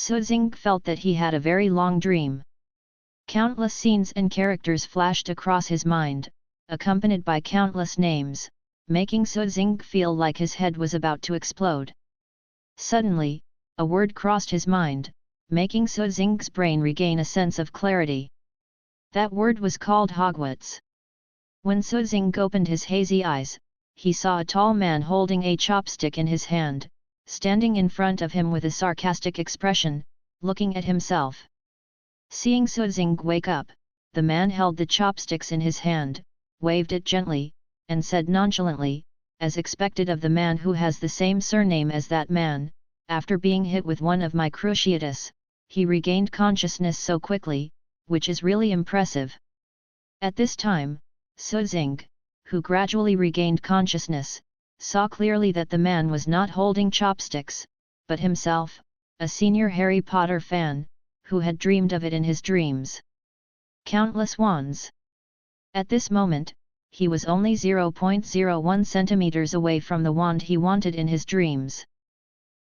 Suozing felt that he had a very long dream. Countless scenes and characters flashed across his mind, accompanied by countless names, making Suozing feel like his head was about to explode. Suddenly, a word crossed his mind, making Suozing's brain regain a sense of clarity. That word was called Hogwarts. When Suozing opened his hazy eyes, he saw a tall man holding a chopstick in his hand, standing in front of him with a sarcastic expression, looking at himself. Seeing Suozing wake up, the man held the chopsticks in his hand, waved it gently, and said nonchalantly, as expected of the man who has the same surname as that man, "After being hit with one of my cruciatus, he regained consciousness so quickly, which is really impressive." At this time, Suozing, who gradually regained consciousness, saw clearly that the man was not holding chopsticks, but himself, a senior Harry Potter fan, who had dreamed of it in his dreams. Countless wands. At this moment, he was only 0.01 centimeters away from the wand he wanted in his dreams.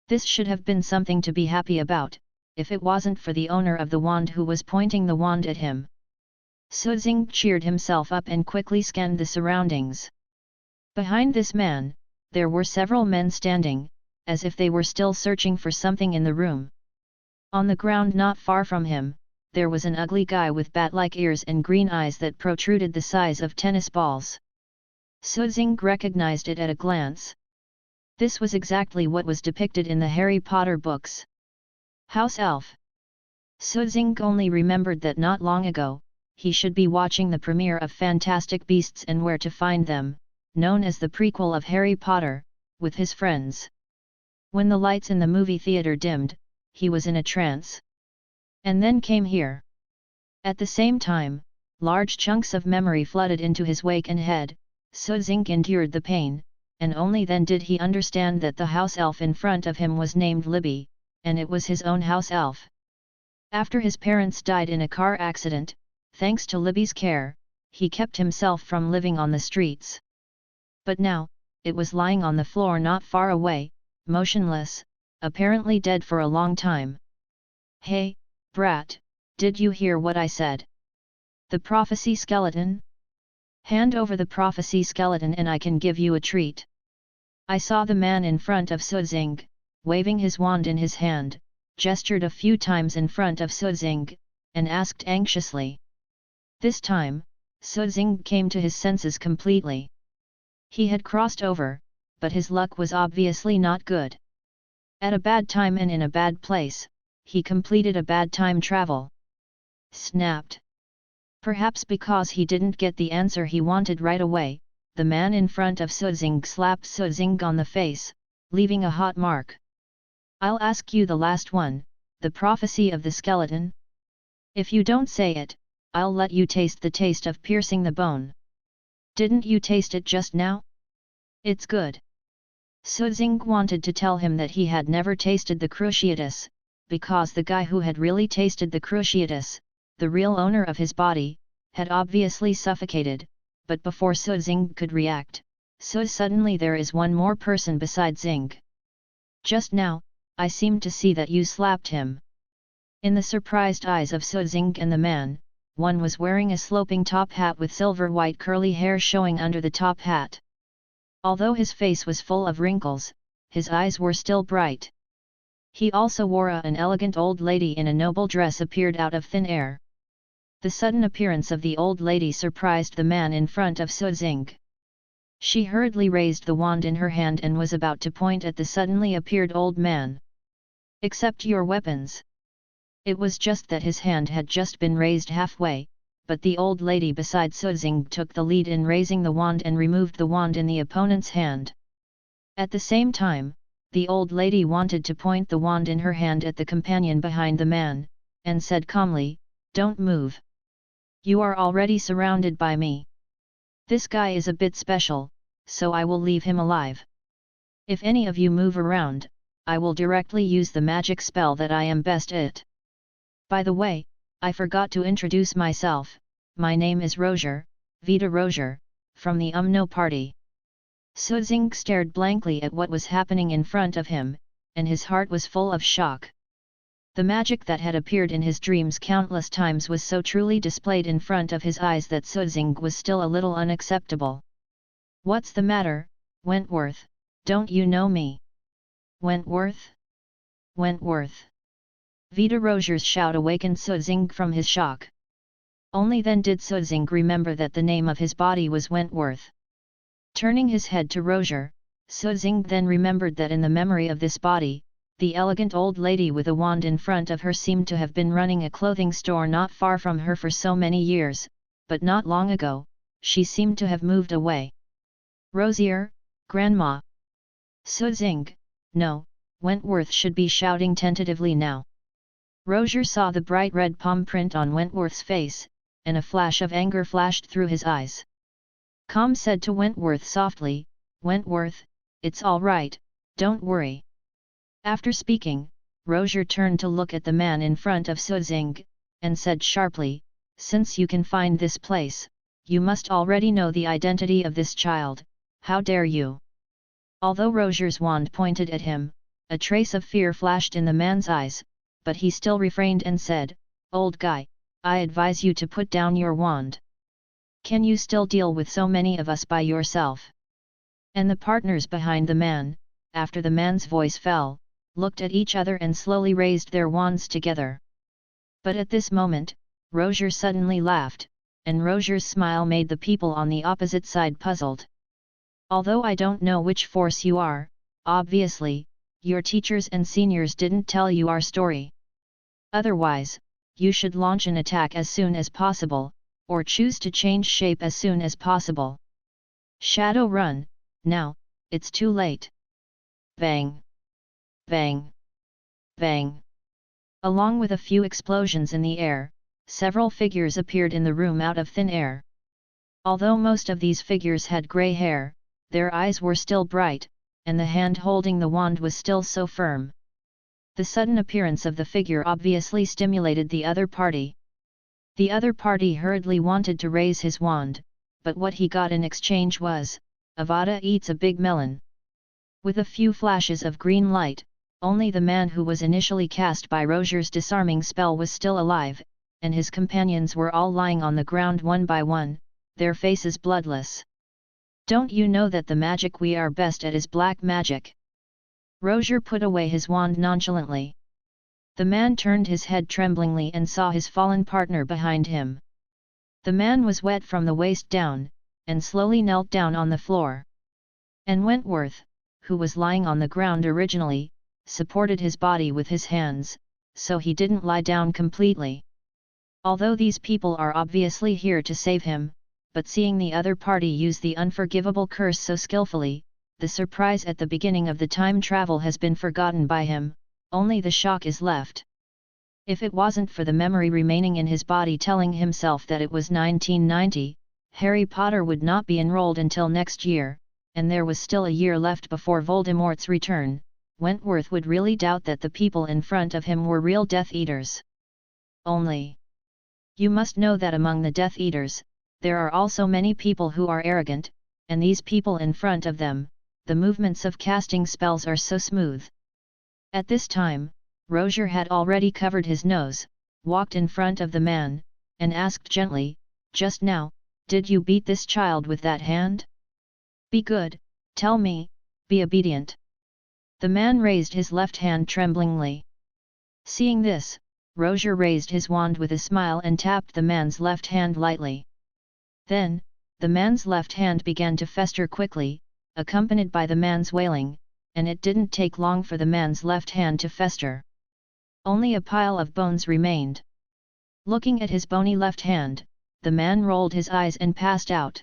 This should have been something to be happy about, if it wasn't for the owner of the wand who was pointing the wand at him. Suozing cheered himself up and quickly scanned the surroundings. Behind this man, there were several men standing, as if they were still searching for something in the room. On the ground not far from him, there was an ugly guy with bat-like ears and green eyes that protruded the size of tennis balls. Suozing recognized it at a glance. This was exactly what was depicted in the Harry Potter books. House Elf. Suozing only remembered that not long ago, he should be watching the premiere of Fantastic Beasts and Where to Find Them, known as the prequel of Harry Potter, with his friends. When the lights in the movie theater dimmed, he was in a trance. And then came here. At the same time, large chunks of memory flooded into his wake and head. Suozing endured the pain, and only then did he understand that the house elf in front of him was named Libby, and it was his own house elf. After his parents died in a car accident, thanks to Libby's care, he kept himself from living on the streets. But now, it was lying on the floor not far away, motionless, apparently dead for a long time. "Hey, brat, did you hear what I said? The prophecy skeleton? Hand over the prophecy skeleton and I can give you a treat." I saw the man in front of Suozing, waving his wand in his hand, gestured a few times in front of Suozing, and asked anxiously. This time, Suozing came to his senses completely. He had crossed over, but his luck was obviously not good. At a bad time and in a bad place, he completed a bad time travel. Snapped. Perhaps because he didn't get the answer he wanted right away, the man in front of Suozing slapped Suozing on the face, leaving a hot mark. "I'll ask you the last one, the prophecy of the skeleton. If you don't say it, I'll let you taste the taste of piercing the bone. Didn't you taste it just now? It's good." Suozing wanted to tell him that he had never tasted the cruciatus, because the guy who had really tasted the cruciatus, the real owner of his body, had obviously suffocated, but before Suozing could react, suddenly there is one more person besides Zing. "Just now, I seemed to see that you slapped him." In the surprised eyes of Suozing and the man, one was wearing a sloping top hat with silver-white curly hair showing under the top hat. Although his face was full of wrinkles, his eyes were still bright. He also wore an elegant old lady in a noble dress appeared out of thin air. The sudden appearance of the old lady surprised the man in front of Suozing. She hurriedly raised the wand in her hand and was about to point at the suddenly appeared old man. "Accept your weapons." It was just that his hand had just been raised halfway, but the old lady beside Suozing took the lead in raising the wand and removed the wand in the opponent's hand. At the same time, the old lady wanted to point the wand in her hand at the companion behind the man, and said calmly, "Don't move. You are already surrounded by me. This guy is a bit special, so I will leave him alive. If any of you move around, I will directly use the magic spell that I am best at. By the way, I forgot to introduce myself. My name is Roger, Vita Roger, from the Umno party." Suozing stared blankly at what was happening in front of him, and his heart was full of shock. The magic that had appeared in his dreams countless times was so truly displayed in front of his eyes that Suizing was still a little unacceptable. "What's the matter, Wentworth, don't you know me?" "Wentworth? Wentworth?" Vita Roger's shout awakened Suizing from his shock. Only then did Suizing remember that the name of his body was Wentworth. Turning his head to Roger, Suizing then remembered that in the memory of this body, the elegant old lady with a wand in front of her seemed to have been running a clothing store not far from her for so many years, but not long ago, she seemed to have moved away. "Rosier, Grandma!" Suizing, no, Wentworth should be shouting tentatively now. Roger saw the bright red palm print on Wentworth's face, and a flash of anger flashed through his eyes. Com said to Wentworth softly, "Wentworth, it's all right, don't worry." After speaking, Roger turned to look at the man in front of Suizing, and said sharply, "Since you can find this place, you must already know the identity of this child, how dare you?" Although Roger's wand pointed at him, a trace of fear flashed in the man's eyes, but he still refrained and said, "Old guy, I advise you to put down your wand. Can you still deal with so many of us by yourself?" And the partners behind the man, after the man's voice fell, looked at each other and slowly raised their wands together. But at this moment, Roger suddenly laughed, and Roger's smile made the people on the opposite side puzzled. "Although I don't know which force you are, obviously, your teachers and seniors didn't tell you our story. Otherwise, you should launch an attack as soon as possible, or choose to change shape as soon as possible. Shadow run, now, it's too late." Bang! Bang! Bang! Along with a few explosions in the air, several figures appeared in the room out of thin air. Although most of these figures had grey hair, their eyes were still bright, and the hand holding the wand was still so firm. The sudden appearance of the figure obviously stimulated the other party. The other party hurriedly wanted to raise his wand, but what he got in exchange was, "Avada eats a big melon." With a few flashes of green light, only the man who was initially cast by Roger's disarming spell was still alive, and his companions were all lying on the ground one by one, their faces bloodless. "Don't you know that the magic we are best at is black magic?" Roger put away his wand nonchalantly. The man turned his head tremblingly and saw his fallen partner behind him. The man was wet from the waist down, and slowly knelt down on the floor. And Wentworth, who was lying on the ground originally, supported his body with his hands, so he didn't lie down completely. Although these people are obviously here to save him, but seeing the other party use the unforgivable curse so skillfully, the surprise at the beginning of the time travel has been forgotten by him, only the shock is left. If it wasn't for the memory remaining in his body telling himself that it was 1990, Harry Potter would not be enrolled until next year, and there was still a year left before Voldemort's return, Wentworth would really doubt that the people in front of him were real Death Eaters. Only, you must know that among the Death Eaters, there are also many people who are arrogant, and these people in front of them, the movements of casting spells are so smooth. At this time, Roger had already covered his nose, walked in front of the man, and asked gently, "Just now, did you beat this child with that hand? Be good, tell me, be obedient." The man raised his left hand tremblingly. Seeing this, Roger raised his wand with a smile and tapped the man's left hand lightly. Then, the man's left hand began to fester quickly, accompanied by the man's wailing, and it didn't take long for the man's left hand to fester. Only a pile of bones remained. Looking at his bony left hand, the man rolled his eyes and passed out.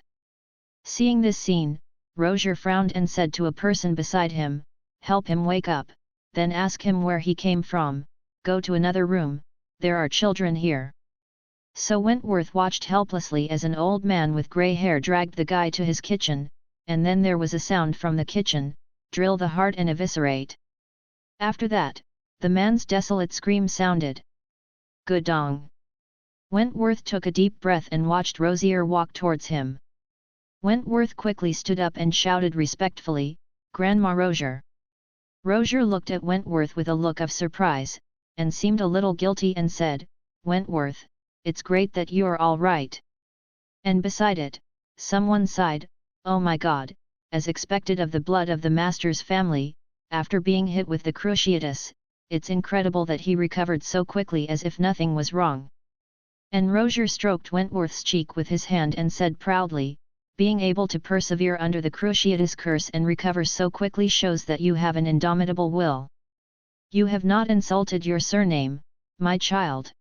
Seeing this scene, Roger frowned and said to a person beside him, "Help him wake up, then ask him where he came from, go to another room, there are children here." So Wentworth watched helplessly as an old man with grey hair dragged the guy to his kitchen, and then there was a sound from the kitchen, "Drill the heart and eviscerate." After that, the man's desolate scream sounded. "Gudong!" Wentworth took a deep breath and watched Rosier walk towards him. Wentworth quickly stood up and shouted respectfully, "Grandma Roger." Roger looked at Wentworth with a look of surprise, and seemed a little guilty and said, "Wentworth, it's great that you're all right." And beside it, someone sighed, "Oh my God," as expected of the blood of the master's family, after being hit with the cruciatus, it's incredible that he recovered so quickly as if nothing was wrong. And Roger stroked Wentworth's cheek with his hand and said proudly, "Being able to persevere under the cruciatus curse and recover so quickly shows that you have an indomitable will. You have not insulted your surname, my child."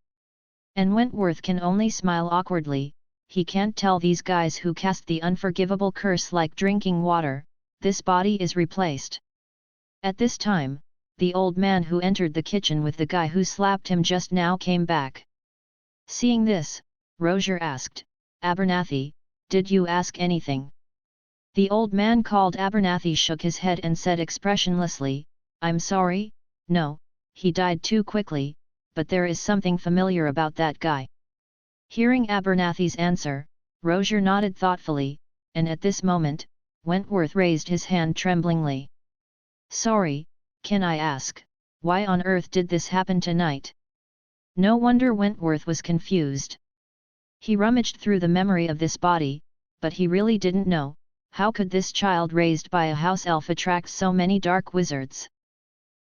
And Wentworth can only smile awkwardly. He can't tell these guys who cast the unforgivable curse like drinking water, this body is replaced. At this time, the old man who entered the kitchen with the guy who slapped him just now came back. Seeing this, Roger asked, "Abernathy, did you ask anything?" The old man called Abernathy shook his head and said expressionlessly, "I'm sorry, no, he died too quickly, but there is something familiar about that guy." Hearing Abernathy's answer, Roger nodded thoughtfully, and at this moment, Wentworth raised his hand tremblingly. "Sorry, can I ask, why on earth did this happen tonight?" No wonder Wentworth was confused. He rummaged through the memory of this body, but he really didn't know, how could this child raised by a house elf attract so many dark wizards?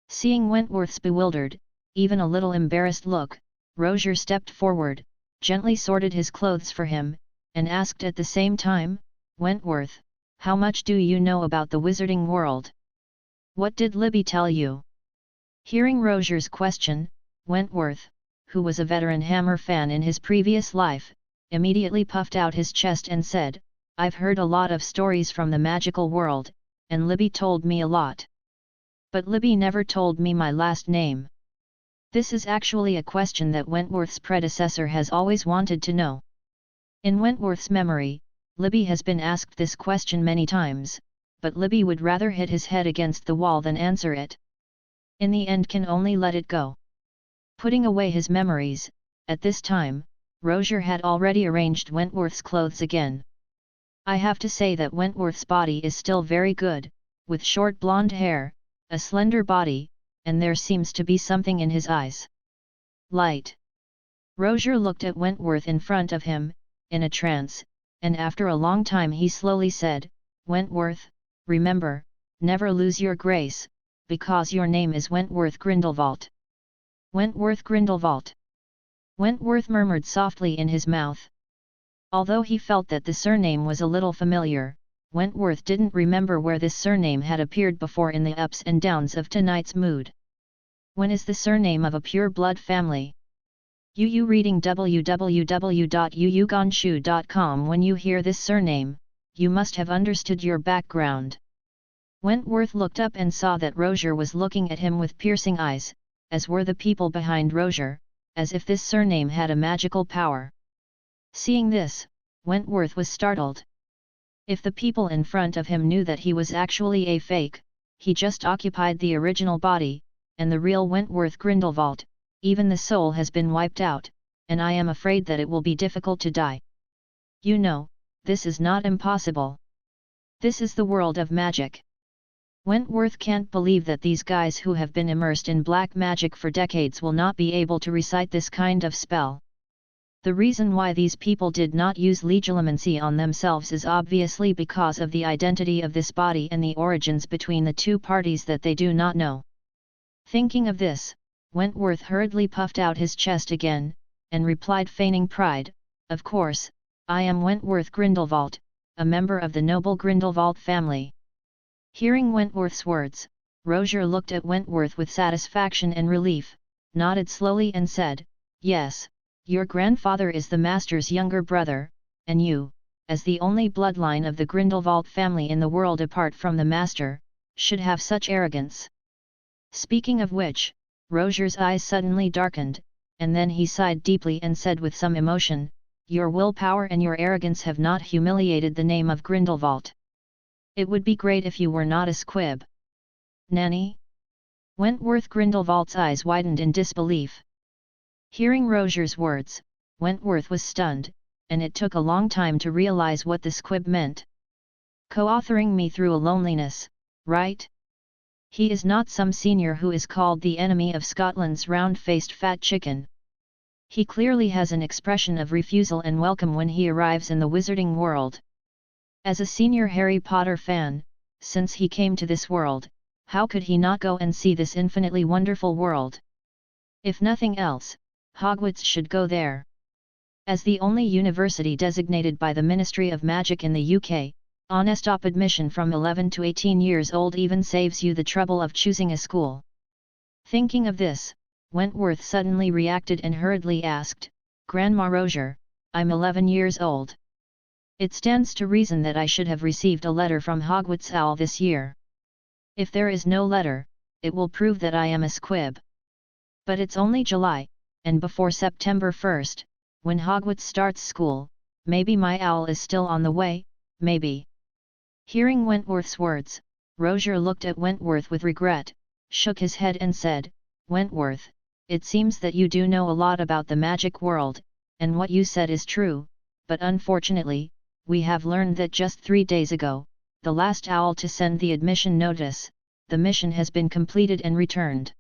Seeing Wentworth's bewildered, even a little embarrassed look, Roger stepped forward, gently sorted his clothes for him, and asked at the same time, "Wentworth, how much do you know about the wizarding world? What did Libby tell you?" Hearing Roger's question, Wentworth, who was a veteran Hammer fan in his previous life, immediately puffed out his chest and said, "I've heard a lot of stories from the magical world, and Libby told me a lot. But Libby never told me my last name." This is actually a question that Wentworth's predecessor has always wanted to know. In Wentworth's memory, Libby has been asked this question many times, but Libby would rather hit his head against the wall than answer it. In the end can only let it go. Putting away his memories, at this time, Roger had already arranged Wentworth's clothes again. I have to say that Wentworth's body is still very good, with short blonde hair, a slender body, and there seems to be something in his eyes. Light. Roger looked at Wentworth in front of him, in a trance, and after a long time he slowly said, "Wentworth, remember, never lose your grace, because your name is Wentworth Grindelwald." "Wentworth Grindelwald." Wentworth murmured softly in his mouth. Although he felt that the surname was a little familiar, Wentworth didn't remember where this surname had appeared before in the ups and downs of tonight's mood. When is the surname of a pure blood family? UU reading www.uuganshu.com. When you hear this surname, you must have understood your background. Wentworth looked up and saw that Roger was looking at him with piercing eyes, as were the people behind Roger, as if this surname had a magical power. Seeing this, Wentworth was startled. If the people in front of him knew that he was actually a fake, he just occupied the original body, and the real Wentworth Grindelwald, even the soul has been wiped out, and I am afraid that it will be difficult to die. You know, this is not impossible. This is the world of magic. Wentworth can't believe that these guys who have been immersed in black magic for decades will not be able to recite this kind of spell. The reason why these people did not use legilimency on themselves is obviously because of the identity of this body and the origins between the two parties that they do not know. Thinking of this, Wentworth hurriedly puffed out his chest again, and replied feigning pride, "Of course, I am Wentworth Grindelwald, a member of the noble Grindelwald family." Hearing Wentworth's words, Roger looked at Wentworth with satisfaction and relief, nodded slowly and said, "Yes, your grandfather is the master's younger brother, and you, as the only bloodline of the Grindelwald family in the world apart from the master, should have such arrogance." Speaking of which, Roger's eyes suddenly darkened, and then he sighed deeply and said with some emotion, "Your willpower and your arrogance have not humiliated the name of Grindelwald. It would be great if you were not a squib." "Nanny?" Wentworth Grindelwald's eyes widened in disbelief. Hearing Roger's words, Wentworth was stunned, and it took a long time to realize what the squib meant. "Co-authoring me through a loneliness, right?" He is not some senior who is called the enemy of Scotland's round-faced fat chicken. He clearly has an expression of refusal and welcome when he arrives in the wizarding world. As a senior Harry Potter fan, since he came to this world, how could he not go and see this infinitely wonderful world? If nothing else, Hogwarts should go there. As the only university designated by the Ministry of Magic in the UK, honest op admission from 11 to 18 years old even saves you the trouble of choosing a school. Thinking of this, Wentworth suddenly reacted and hurriedly asked, "Grandma Rozier, I'm 11 years old. It stands to reason that I should have received a letter from Hogwarts Owl this year. If there is no letter, it will prove that I am a squib. But it's only July, and before September 1st, when Hogwarts starts school, maybe my owl is still on the way, maybe." Hearing Wentworth's words, Rozier looked at Wentworth with regret, shook his head and said, "Wentworth, it seems that you do know a lot about the magic world, and what you said is true, but unfortunately, we have learned that just 3 days ago, the last owl to send the admission notice, the mission has been completed and returned."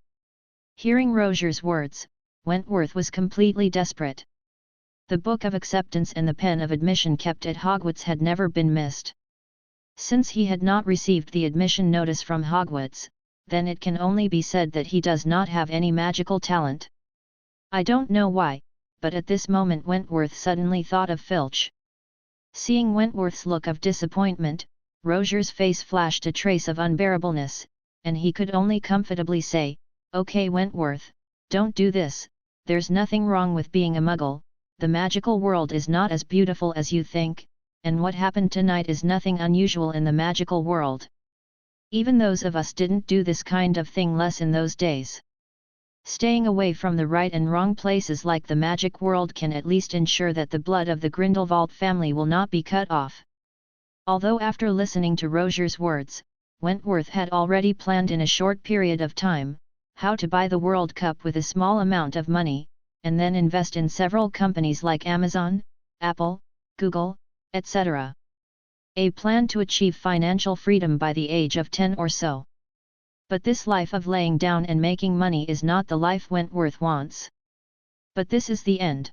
Hearing Rozier's words, Wentworth was completely desperate. The book of acceptance and the pen of admission kept at Hogwarts had never been missed. Since he had not received the admission notice from Hogwarts, then it can only be said that he does not have any magical talent. I don't know why, but at this moment Wentworth suddenly thought of Filch. Seeing Wentworth's look of disappointment, Rozier's face flashed a trace of unbearableness, and he could only comfortably say, "Okay Wentworth, don't do this, there's nothing wrong with being a muggle. The magical world is not as beautiful as you think, and what happened tonight is nothing unusual in the magical world. Even those of us didn't do this kind of thing less in those days. Staying away from the right and wrong places like the magic world can at least ensure that the blood of the Grindelwald family will not be cut off." Although after listening to Rozier's words, Wentworth had already planned in a short period of time, how to buy the World Cup with a small amount of money, and then invest in several companies like Amazon, Apple, Google, etc. A plan to achieve financial freedom by the age of 10 or so. But this life of laying down and making money is not the life Wentworth wants. But this is the end.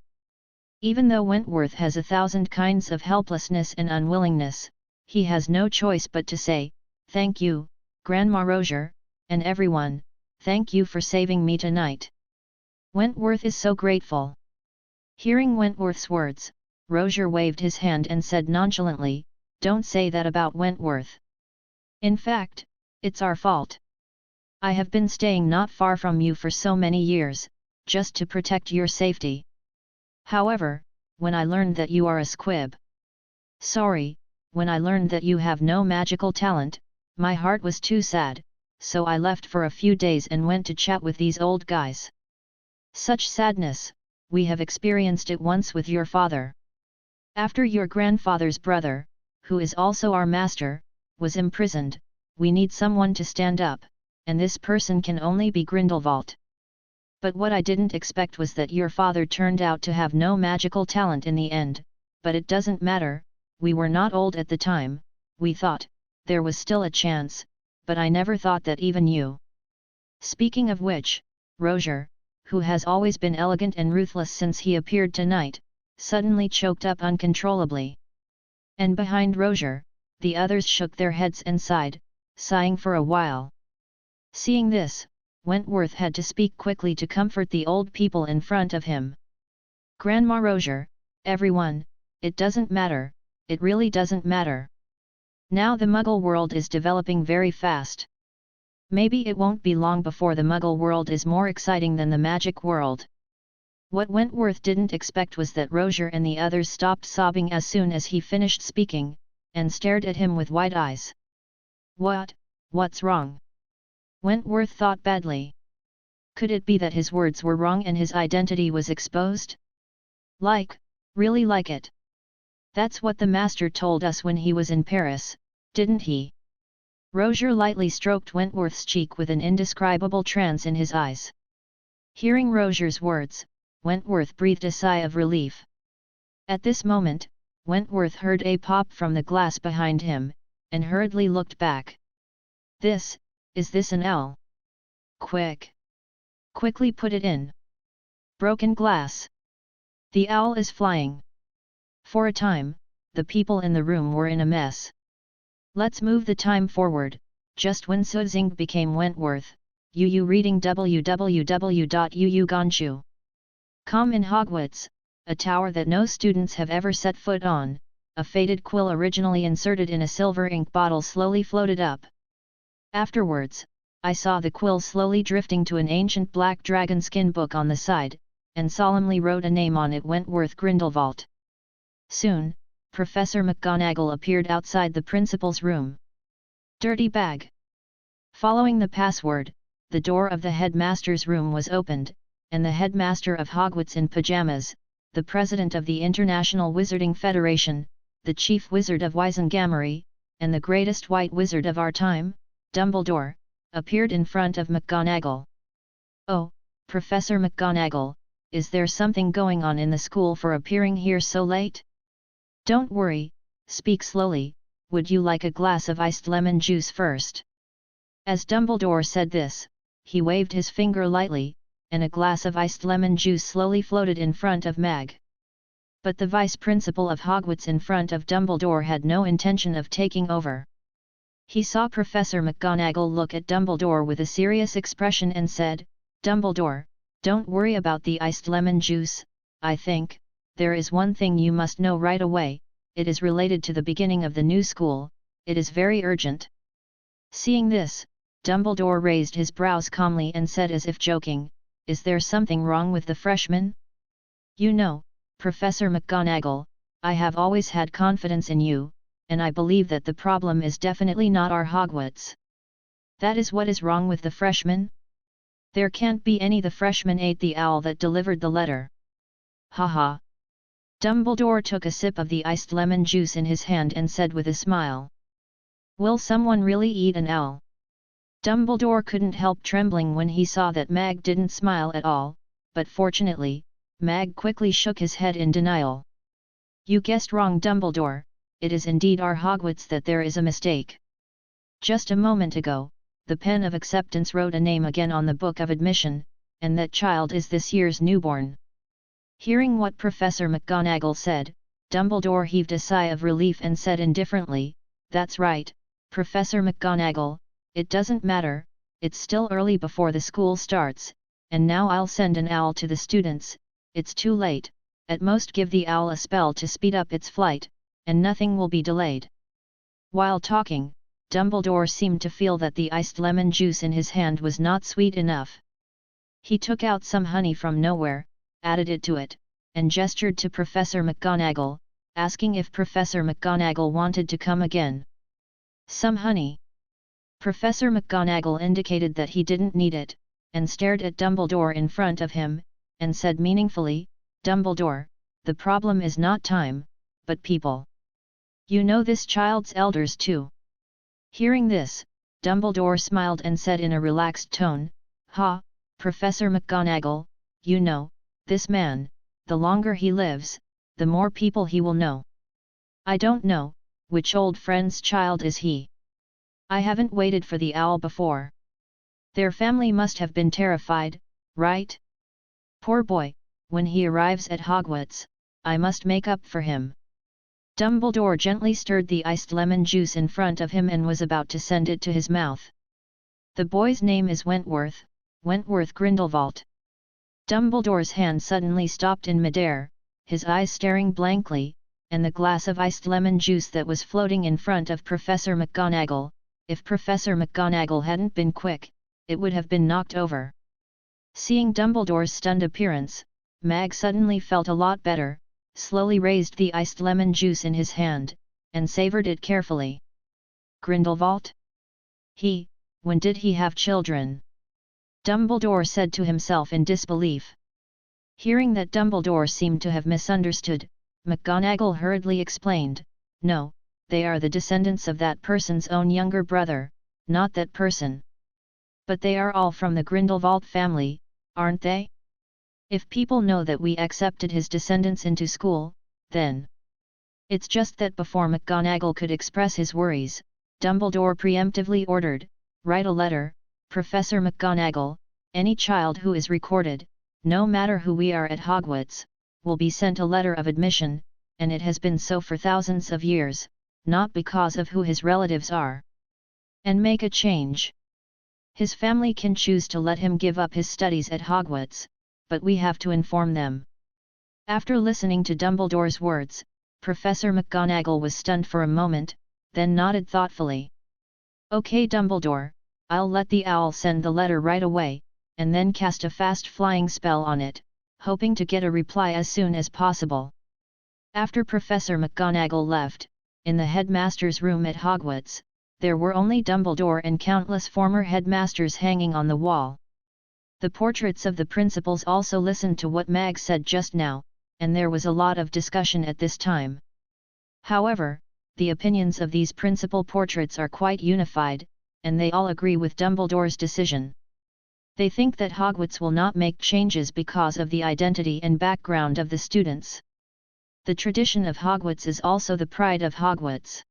Even though Wentworth has 1,000 kinds of helplessness and unwillingness, he has no choice but to say, "Thank you, Grandma Rozier, and everyone, thank you for saving me tonight." Wentworth is so grateful. Hearing Wentworth's words, Rozier waved his hand and said nonchalantly, "Don't say that about Wentworth. In fact, it's our fault. I have been staying not far from you for so many years, just to protect your safety. However, when I learned that you are a squib. Sorry, when I learned that you have no magical talent, my heart was too sad, so I left for a few days and went to chat with these old guys. Such sadness, we have experienced it once with your father. After your grandfather's brother, who is also our master, was imprisoned, we need someone to stand up, and this person can only be Grindelwald. But what I didn't expect was that your father turned out to have no magical talent in the end, but it doesn't matter, we were not old at the time, we thought, there was still a chance, but I never thought that even you." Speaking of which, Rozier, who has always been elegant and ruthless since he appeared tonight, suddenly choked up uncontrollably. And behind Rozier, the others shook their heads and sighed, sighing for a while. Seeing this, Wentworth had to speak quickly to comfort the old people in front of him. "Grandma Rozier, everyone, it doesn't matter, it really doesn't matter. Now the Muggle world is developing very fast. Maybe it won't be long before the Muggle world is more exciting than the magic world." What Wentworth didn't expect was that Rozier and the others stopped sobbing as soon as he finished speaking, and stared at him with wide eyes. What's wrong?" Wentworth thought badly. Could it be that his words were wrong and his identity was exposed? Really like it. That's what the master told us when he was in Paris, didn't he? Rozier lightly stroked Wentworth's cheek with an indescribable trance in his eyes. Hearing Rozier's words, Wentworth breathed a sigh of relief. At this moment, Wentworth heard a pop from the glass behind him, and hurriedly looked back. This, Is this an L? Quick! Quickly put it in. Broken glass. The owl is flying. For a time, the people in the room were in a mess. Let's move the time forward, just when Su Xing became Wentworth. Yu reading www.yuugonshu.com in Hogwarts, a tower that no students have ever set foot on. A faded quill originally inserted in a silver ink bottle slowly floated up. Afterwards, I saw the quill slowly drifting to an ancient black dragon skin book on the side, and solemnly wrote a name on it: Wentworth Grindelwald. Soon, Professor McGonagall appeared outside the principal's room. Dirty bag! Following the password, the door of the headmaster's room was opened, and the headmaster of Hogwarts in pajamas, the president of the International Wizarding Federation, the chief wizard of Wizengammery, and the greatest white wizard of our time, Dumbledore, appeared in front of McGonagall. "Oh, Professor McGonagall, is there something going on in the school for appearing here so late?" "Don't worry, speak slowly, would you like a glass of iced lemon juice first?" As Dumbledore said this, he waved his finger lightly, and a glass of iced lemon juice slowly floated in front of Mag. But the vice principal of Hogwarts in front of Dumbledore had no intention of taking over. He saw Professor McGonagall look at Dumbledore with a serious expression and said, "Dumbledore, don't worry about the iced lemon juice. I think there is one thing you must know right away. It is related to the beginning of the new school. It is very urgent." Seeing this, Dumbledore raised his brows calmly and said as if joking, "Is there something wrong with the freshmen?" "You know, Professor McGonagall, I have always had confidence in you, and I believe that the problem is definitely not our Hogwarts." "That is what is wrong with the freshmen?" "There can't be any. The freshmen ate the owl that delivered the letter." "Haha." Dumbledore took a sip of the iced lemon juice in his hand and said with a smile, "Will someone really eat an owl?" Dumbledore couldn't help trembling when he saw that Mag didn't smile at all, but fortunately, Mag quickly shook his head in denial. "You guessed wrong, Dumbledore, it is indeed our Hogwarts that there is a mistake. Just a moment ago, the pen of acceptance wrote a name again on the book of admission, and that child is this year's newborn." Hearing what Professor McGonagall said, Dumbledore heaved a sigh of relief and said indifferently, "That's right, Professor McGonagall, it doesn't matter, it's still early before the school starts, and now I'll send an owl to the students. It's too late, at most give the owl a spell to speed up its flight, and nothing will be delayed." While talking, Dumbledore seemed to feel that the iced lemon juice in his hand was not sweet enough. He took out some honey from nowhere, added it to it, and gestured to Professor McGonagall, asking if Professor McGonagall wanted to come again. "Some honey?" Professor McGonagall indicated that he didn't need it, and stared at Dumbledore in front of him, and said meaningfully, "Dumbledore, the problem is not time, but people. You know this child's elders too." Hearing this, Dumbledore smiled and said in a relaxed tone, "Ha, Professor McGonagall, you know, this man, the longer he lives, the more people he will know." "I don't know, which old friend's child is he? I haven't waited for the owl before. Their family must have been terrified, right? Poor boy, when he arrives at Hogwarts, I must make up for him." Dumbledore gently stirred the iced lemon juice in front of him and was about to send it to his mouth. "The boy's name is Wentworth, Wentworth Grindelwald." Dumbledore's hand suddenly stopped in midair, his eyes staring blankly, and the glass of iced lemon juice that was floating in front of Professor McGonagall. If Professor McGonagall hadn't been quick, it would have been knocked over. Seeing Dumbledore's stunned appearance, Mag suddenly felt a lot better, slowly raised the iced lemon juice in his hand, and savoured it carefully. "Grindelwald? When did he have children?" Dumbledore said to himself in disbelief. Hearing that Dumbledore seemed to have misunderstood, McGonagall hurriedly explained, "No, they are the descendants of that person's own younger brother, not that person. But they are all from the Grindelwald family, aren't they? If people know that we accepted his descendants into school, then..." It's just that before McGonagall could express his worries, Dumbledore preemptively ordered, write a letter, Professor McGonagall. Any child who is recorded, no matter who we are at Hogwarts, will be sent a letter of admission, and it has been so for thousands of years, not because of who his relatives are. And make a change. His family can choose to let him give up his studies at Hogwarts, but we have to inform them. After listening to Dumbledore's words, Professor McGonagall was stunned for a moment, then nodded thoughtfully. Okay, Dumbledore, I'll let the owl send the letter right away, and then cast a fast flying spell on it, hoping to get a reply as soon as possible. After Professor McGonagall left, in the headmaster's room at Hogwarts, there were only Dumbledore and countless former headmasters hanging on the wall. The portraits of the principals also listened to what Mag said just now, and there was a lot of discussion at this time. However, the opinions of these principal portraits are quite unified, and they all agree with Dumbledore's decision. They think that Hogwarts will not make changes because of the identity and background of the students. The tradition of Hogwarts is also the pride of Hogwarts.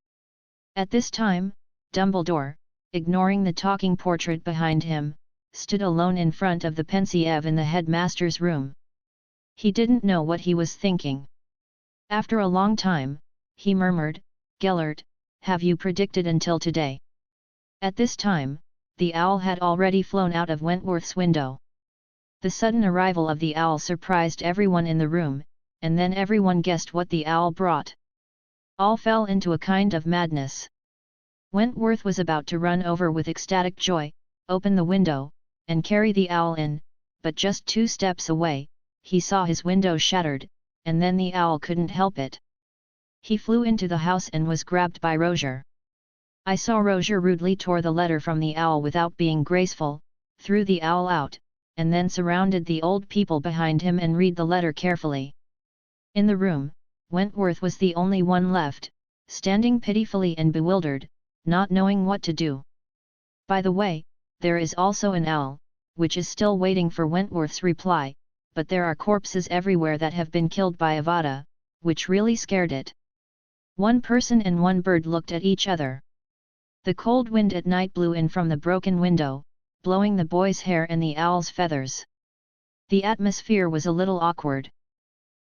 At this time, Dumbledore, ignoring the talking portrait behind him, stood alone in front of the pensieve in the headmaster's room. He didn't know what he was thinking. After a long time, he murmured, "Gellert, have you predicted until today?" At this time, the owl had already flown out of Wentworth's window. The sudden arrival of the owl surprised everyone in the room, and then everyone guessed what the owl brought. All fell into a kind of madness. Wentworth was about to run over with ecstatic joy, open the window, and carry the owl in, but just 2 steps away, he saw his window shattered, and then the owl couldn't help it. He flew into the house and was grabbed by Roger. I saw Roger rudely tore the letter from the owl without being graceful, threw the owl out, and then surrounded the old people behind him and read the letter carefully. In the room, Wentworth was the only one left, standing pitifully and bewildered, not knowing what to do. By the way, there is also an owl, which is still waiting for Wentworth's reply, but there are corpses everywhere that have been killed by Avada, which really scared it. One person and one bird looked at each other. The cold wind at night blew in from the broken window, blowing the boy's hair and the owl's feathers. The atmosphere was a little awkward.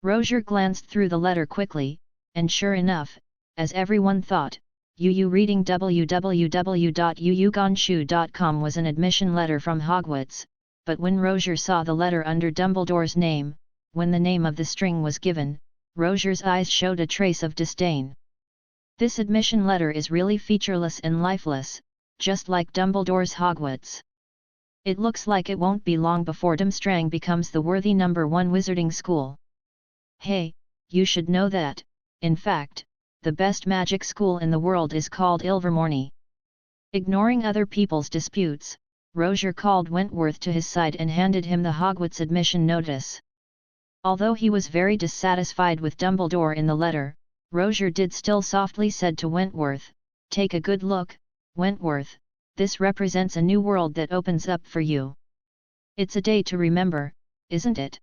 Roger glanced through the letter quickly, and sure enough, as everyone thought, reading www.uyugonshu.com was an admission letter from Hogwarts, but when Roger saw the letter under Dumbledore's name, when the name of the string was given, Roger's eyes showed a trace of disdain. This admission letter is really featureless and lifeless, just like Dumbledore's Hogwarts. It looks like it won't be long before Durmstrang becomes the worthy #1 wizarding school. Hey, you should know that, in fact, the best magic school in the world is called Ilvermorny. Ignoring other people's disputes, Roger called Wentworth to his side and handed him the Hogwarts admission notice. Although he was very dissatisfied with Dumbledore in the letter, Roger did still softly said to Wentworth, "Take a good look, Wentworth, this represents a new world that opens up for you. It's a day to remember, isn't it?"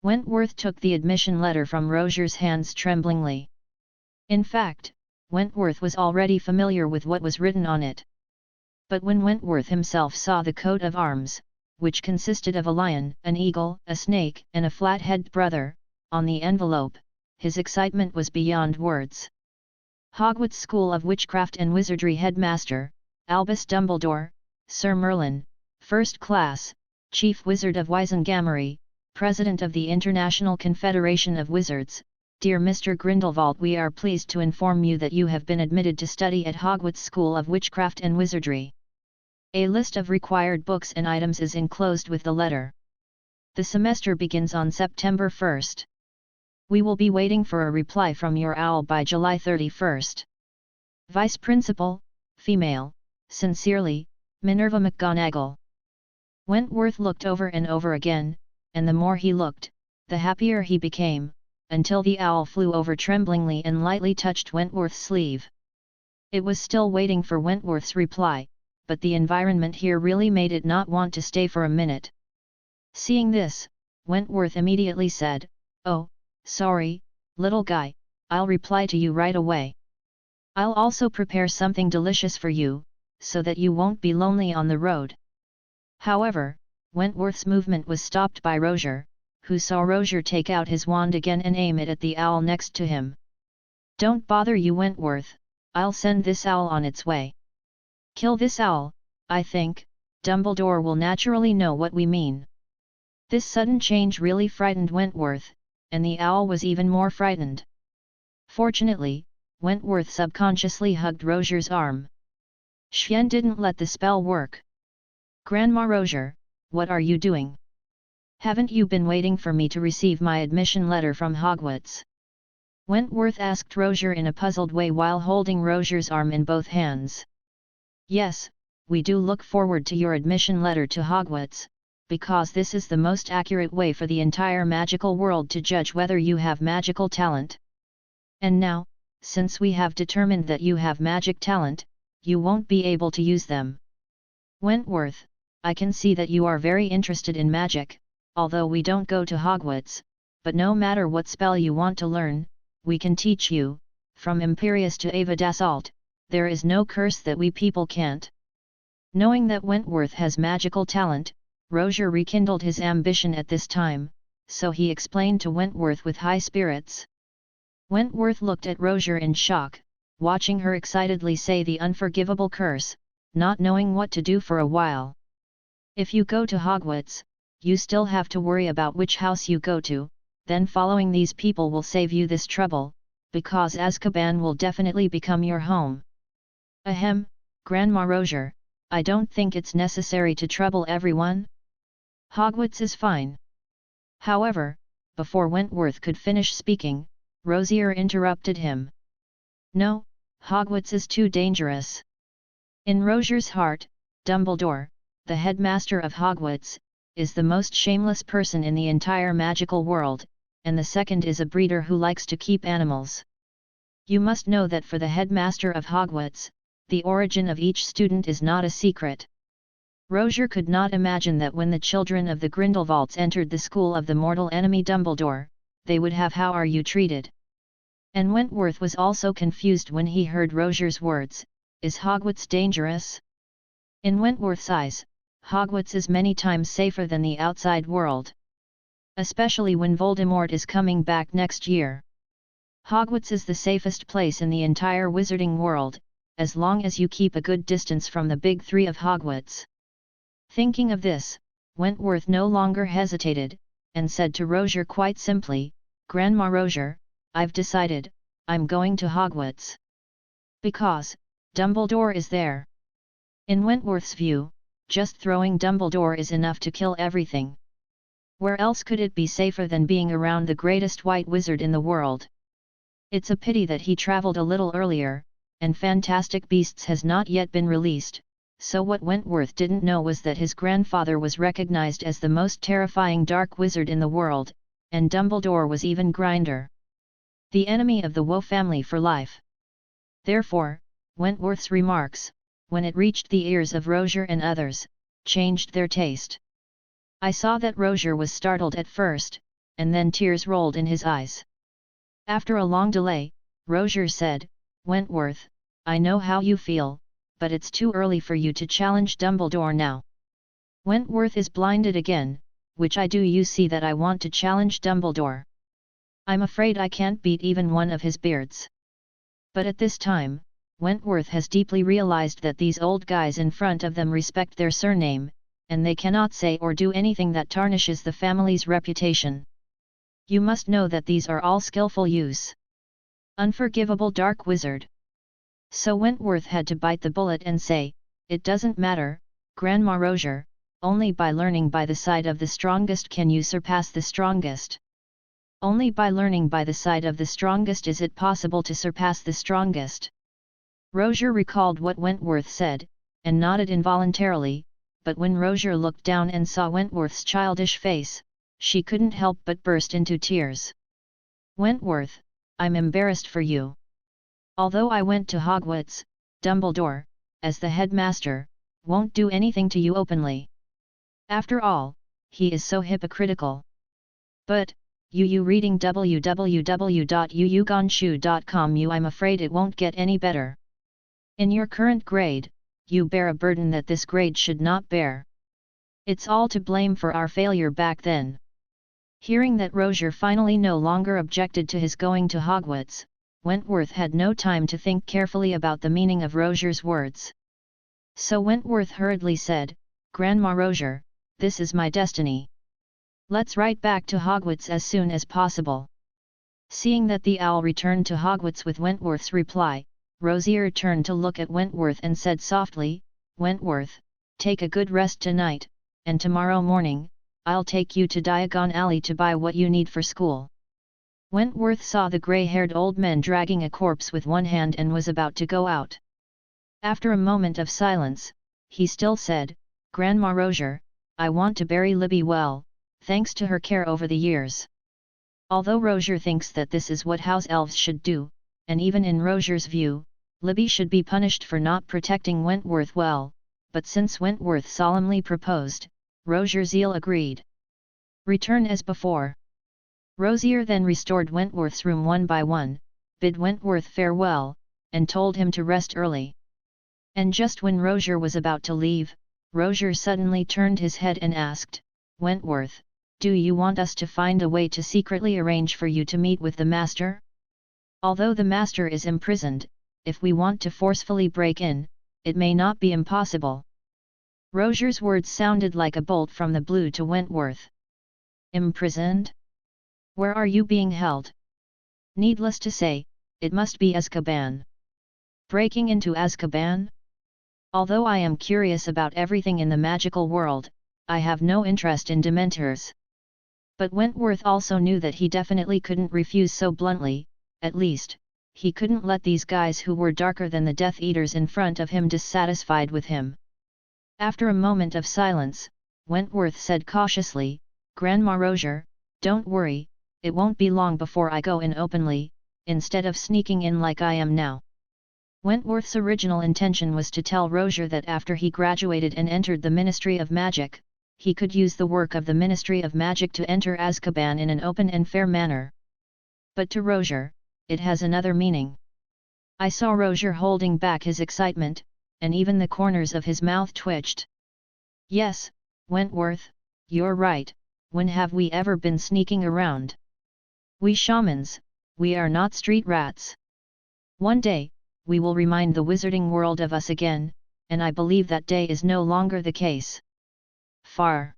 Wentworth took the admission letter from Roger's hands tremblingly. In fact, Wentworth was already familiar with what was written on it. But when Wentworth himself saw the coat of arms, which consisted of a lion, an eagle, a snake, and a flat-headed brother, on the envelope, his excitement was beyond words. Hogwarts School of Witchcraft and Wizardry Headmaster, Albus Dumbledore, Sir Merlin, First Class, Chief Wizard of Wizengammery, President of the International Confederation of Wizards. Dear Mr. Grindelwald, we are pleased to inform you that you have been admitted to study at Hogwarts School of Witchcraft and Wizardry. A list of required books and items is enclosed with the letter. The semester begins on September 1st. We will be waiting for a reply from your owl by July 31st. Vice Principal, Female, Sincerely, Minerva McGonagall. Wentworth looked over and over again, and the more he looked, the happier he became, until the owl flew over tremblingly and lightly touched Wentworth's sleeve. It was still waiting for Wentworth's reply, but the environment here really made it not want to stay for a minute. Seeing this, Wentworth immediately said, "Oh, sorry, little guy, I'll reply to you right away. I'll also prepare something delicious for you, so that you won't be lonely on the road." However, Wentworth's movement was stopped by Rozier, who saw Rozier take out his wand again and aim it at the owl next to him. "Don't bother you, Wentworth, I'll send this owl on its way. Kill this owl, I think, Dumbledore will naturally know what we mean." This sudden change really frightened Wentworth, and the owl was even more frightened. Fortunately, Wentworth subconsciously hugged Rozier's arm. Xian didn't let the spell work. "Grandma Rozier, what are you doing? Haven't you been waiting for me to receive my admission letter from Hogwarts?" Wentworth asked Rozier in a puzzled way while holding Rozier's arm in both hands. "Yes, we do look forward to your admission letter to Hogwarts, because this is the most accurate way for the entire magical world to judge whether you have magical talent. And now, since we have determined that you have magic talent, you won't be able to use them. Wentworth, I can see that you are very interested in magic, although we don't go to Hogwarts, but no matter what spell you want to learn, we can teach you, from Imperius to Ava Dassault, there is no curse that we people can't." Knowing that Wentworth has magical talent, Rozier rekindled his ambition at this time, so he explained to Wentworth with high spirits. Wentworth looked at Rozier in shock, watching her excitedly say the unforgivable curse, not knowing what to do for a while. "If you go to Hogwarts, you still have to worry about which house you go to, then following these people will save you this trouble, because Azkaban will definitely become your home." "Ahem, Grandma Rozier, I don't think it's necessary to trouble everyone. Hogwarts is fine." However, before Wentworth could finish speaking, Rozier interrupted him. "No, Hogwarts is too dangerous." In Rozier's heart, Dumbledore, the headmaster of Hogwarts, is the most shameless person in the entire magical world, and the second is a breeder who likes to keep animals. You must know that for the headmaster of Hogwarts, the origin of each student is not a secret. Rozier could not imagine that when the children of the Grindelwalds entered the school of the mortal enemy Dumbledore, they would have "How are you treated?" And Wentworth was also confused when he heard Rozier's words, "Is Hogwarts dangerous?" In Wentworth's eyes, Hogwarts is many times safer than the outside world. Especially when Voldemort is coming back next year. Hogwarts is the safest place in the entire wizarding world, as long as you keep a good distance from the big three of Hogwarts. Thinking of this, Wentworth no longer hesitated, and said to Rozier quite simply, "Grandma Rozier, I've decided, I'm going to Hogwarts. Because, Dumbledore is there." In Wentworth's view, just throwing Dumbledore is enough to kill everything. Where else could it be safer than being around the greatest white wizard in the world? It's a pity that he traveled a little earlier, and Fantastic Beasts has not yet been released, so what Wentworth didn't know was that his grandfather was recognized as the most terrifying dark wizard in the world, and Dumbledore was even Grinder, the enemy of the Woe family for life. Therefore, Wentworth's remarks, when it reached the ears of Rozier and others, changed their taste. I saw that Rozier was startled at first, and then tears rolled in his eyes. After a long delay, Rozier said, "Wentworth, I know how you feel, but it's too early for you to challenge Dumbledore now." Wentworth is blinded again, "Which I do you see that I want to challenge Dumbledore? I'm afraid I can't beat even one of his beards." But at this time, Wentworth has deeply realized that these old guys in front of them respect their surname, and they cannot say or do anything that tarnishes the family's reputation. You must know that these are all skillful use. Unforgivable dark wizard. So Wentworth had to bite the bullet and say, "It doesn't matter, Grandma Rozier, only by learning by the side of the strongest can you surpass the strongest. Only by learning by the side of the strongest is it possible to surpass the strongest." Rozier recalled what Wentworth said, and nodded involuntarily, but when Rozier looked down and saw Wentworth's childish face, she couldn't help but burst into tears. "Wentworth, I'm embarrassed for you. Although I went to Hogwarts, Dumbledore, as the headmaster, won't do anything to you openly. After all, he is so hypocritical. But, you reading www.yuyuganshu.com, I'm afraid it won't get any better. In your current grade, you bear a burden that this grade should not bear. It's all to blame for our failure back then." Hearing that Rozier finally no longer objected to his going to Hogwarts, Wentworth had no time to think carefully about the meaning of Rozier's words. So Wentworth hurriedly said, "Grandma Rozier, this is my destiny. Let's write back to Hogwarts as soon as possible." Seeing that the owl returned to Hogwarts with Wentworth's reply, Rozier turned to look at Wentworth and said softly, "Wentworth, take a good rest tonight, and tomorrow morning, I'll take you to Diagon Alley to buy what you need for school." Wentworth saw the grey-haired old man dragging a corpse with one hand and was about to go out. After a moment of silence, he still said, "Grandma Rozier, I want to bury Libby well, thanks to her care over the years." Although Rozier thinks that this is what house elves should do, and even in Rozier's view, Libby should be punished for not protecting Wentworth well, but since Wentworth solemnly proposed, Rozier's zeal agreed. "Return as before." Rozier then restored Wentworth's room one by one, bid Wentworth farewell, and told him to rest early. And just when Rozier was about to leave, Rozier suddenly turned his head and asked, "Wentworth, do you want us to find a way to secretly arrange for you to meet with the Master? Although the Master is imprisoned, if we want to forcefully break in, it may not be impossible." Rozier's words sounded like a bolt from the blue to Wentworth. "Imprisoned? Where are you being held?" "Needless to say, it must be Azkaban." "Breaking into Azkaban? Although I am curious about everything in the magical world, I have no interest in Dementors." But Wentworth also knew that he definitely couldn't refuse so bluntly, at least, he couldn't let these guys who were darker than the Death Eaters in front of him dissatisfied with him. After a moment of silence, Wentworth said cautiously, "Grandma Rozier, don't worry, it won't be long before I go in openly, instead of sneaking in like I am now." Wentworth's original intention was to tell Rozier that after he graduated and entered the Ministry of Magic, he could use the work of the Ministry of Magic to enter Azkaban in an open and fair manner. But to Rozier, it has another meaning. I saw Rozier holding back his excitement, and even the corners of his mouth twitched. "Yes, Wentworth, you're right, when have we ever been sneaking around? We shamans, we are not street rats. One day, we will remind the wizarding world of us again, and I believe that day is no longer the case." Far.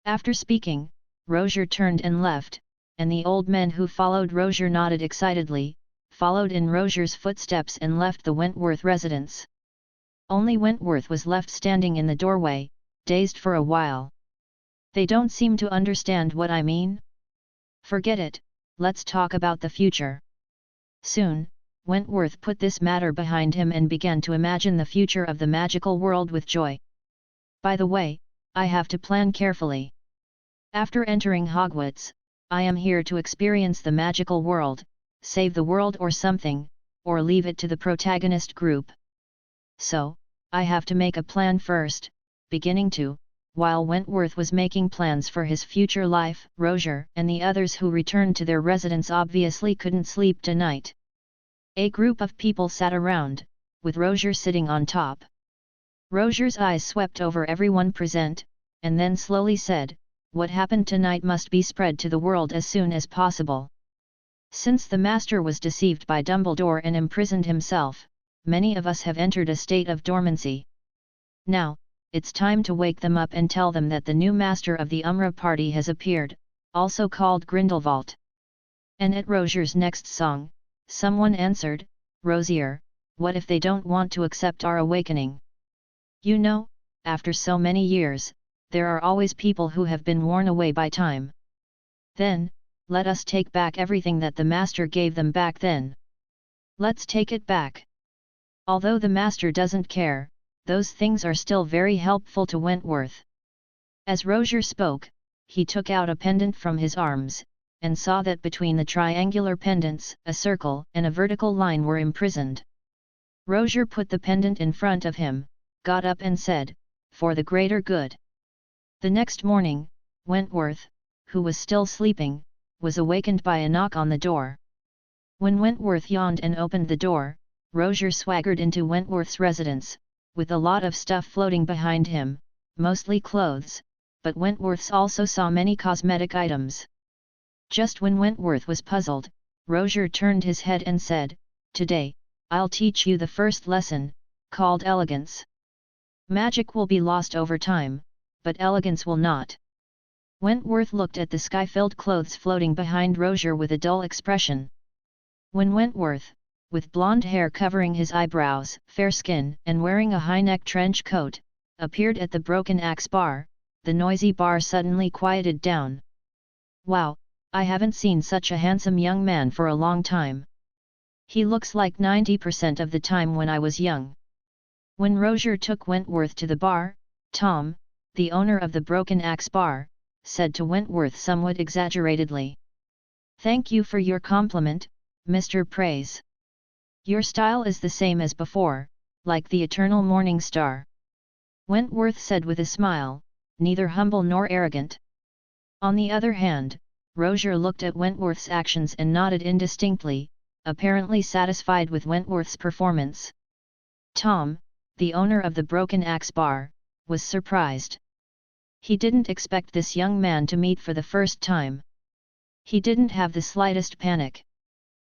After speaking, Rozier turned and left, and the old men who followed Rozier nodded excitedly, followed in Rozier's footsteps and left the Wentworth residence. Only Wentworth was left standing in the doorway, dazed for a while. "They don't seem to understand what I mean? Forget it, let's talk about the future." Soon, Wentworth put this matter behind him and began to imagine the future of the magical world with joy. "By the way, I have to plan carefully. After entering Hogwarts, I am here to experience the magical world, save the world or something, or leave it to the protagonist group. So, I have to make a plan first." While Wentworth was making plans for his future life, Rozier and the others who returned to their residence obviously couldn't sleep tonight. A group of people sat around, with Rozier sitting on top. Rozier's eyes swept over everyone present, and then slowly said, "What happened tonight must be spread to the world as soon as possible. Since the Master was deceived by Dumbledore and imprisoned himself, many of us have entered a state of dormancy. Now, it's time to wake them up and tell them that the new Master of the Umbra Party has appeared, also called Grindelwald." And at Rozier's next song, someone answered, "Rozier, what if they don't want to accept our awakening? You know, after so many years, there are always people who have been worn away by time. Then, let us take back everything that the Master gave them back then. Let's take it back." Although the Master doesn't care, those things are still very helpful to Wentworth. As Rozier spoke, he took out a pendant from his arms, and saw that between the triangular pendants, a circle and a vertical line were imprisoned. Rozier put the pendant in front of him, got up and said, "For the greater good." The next morning, Wentworth, who was still sleeping, was awakened by a knock on the door. When Wentworth yawned and opened the door, Rozier swaggered into Wentworth's residence, with a lot of stuff floating behind him, mostly clothes, but Wentworth also saw many cosmetic items. Just when Wentworth was puzzled, Rozier turned his head and said, "Today, I'll teach you the first lesson, called elegance. Magic will be lost over time, but elegance will not." Wentworth looked at the sky-filled clothes floating behind Rozier with a dull expression. When Wentworth, with blonde hair covering his eyebrows, fair skin, and wearing a high-neck trench coat, appeared at the Broken Axe bar, the noisy bar suddenly quieted down. "Wow, I haven't seen such a handsome young man for a long time. He looks like 90% of the time when I was young." When Rozier took Wentworth to the bar, Tom, the owner of the Broken Axe bar, said to Wentworth somewhat exaggeratedly, "Thank you for your compliment, Mr. Praise. Your style is the same as before, like the eternal morning star." Wentworth said with a smile, neither humble nor arrogant. On the other hand, Rozier looked at Wentworth's actions and nodded indistinctly, apparently satisfied with Wentworth's performance. Tom, the owner of the Broken Axe bar, was surprised. He didn't expect this young man to meet for the first time. He didn't have the slightest panic.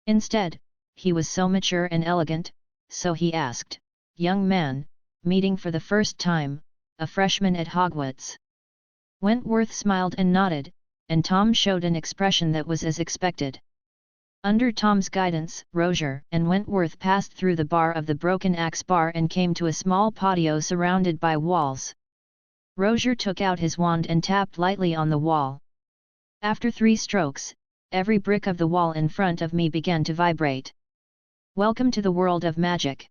Instead, he was so mature and elegant, so he asked, "Young man, meeting for the first time, a freshman at Hogwarts?" Wentworth smiled and nodded, and Tom showed an expression that was as expected. Under Tom's guidance, Rozier and Wentworth passed through the bar of the Broken Axe bar and came to a small patio surrounded by walls. Rozier took out his wand and tapped lightly on the wall. After 3 strokes, every brick of the wall in front of me began to vibrate. "Welcome to the world of magic."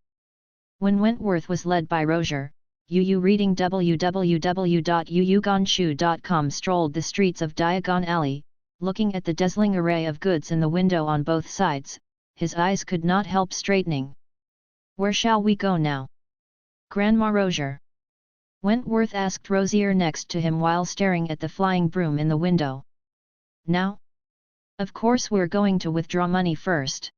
When Wentworth was led by Rozier, Yu reading www.yuyugonshu.com strolled the streets of Diagon Alley, looking at the dazzling array of goods in the window on both sides, his eyes could not help straightening. "Where shall we go now, Grandma Rozier?" Wentworth asked Rozier next to him while staring at the flying broom in the window. "Now? Of course we're going to withdraw money first.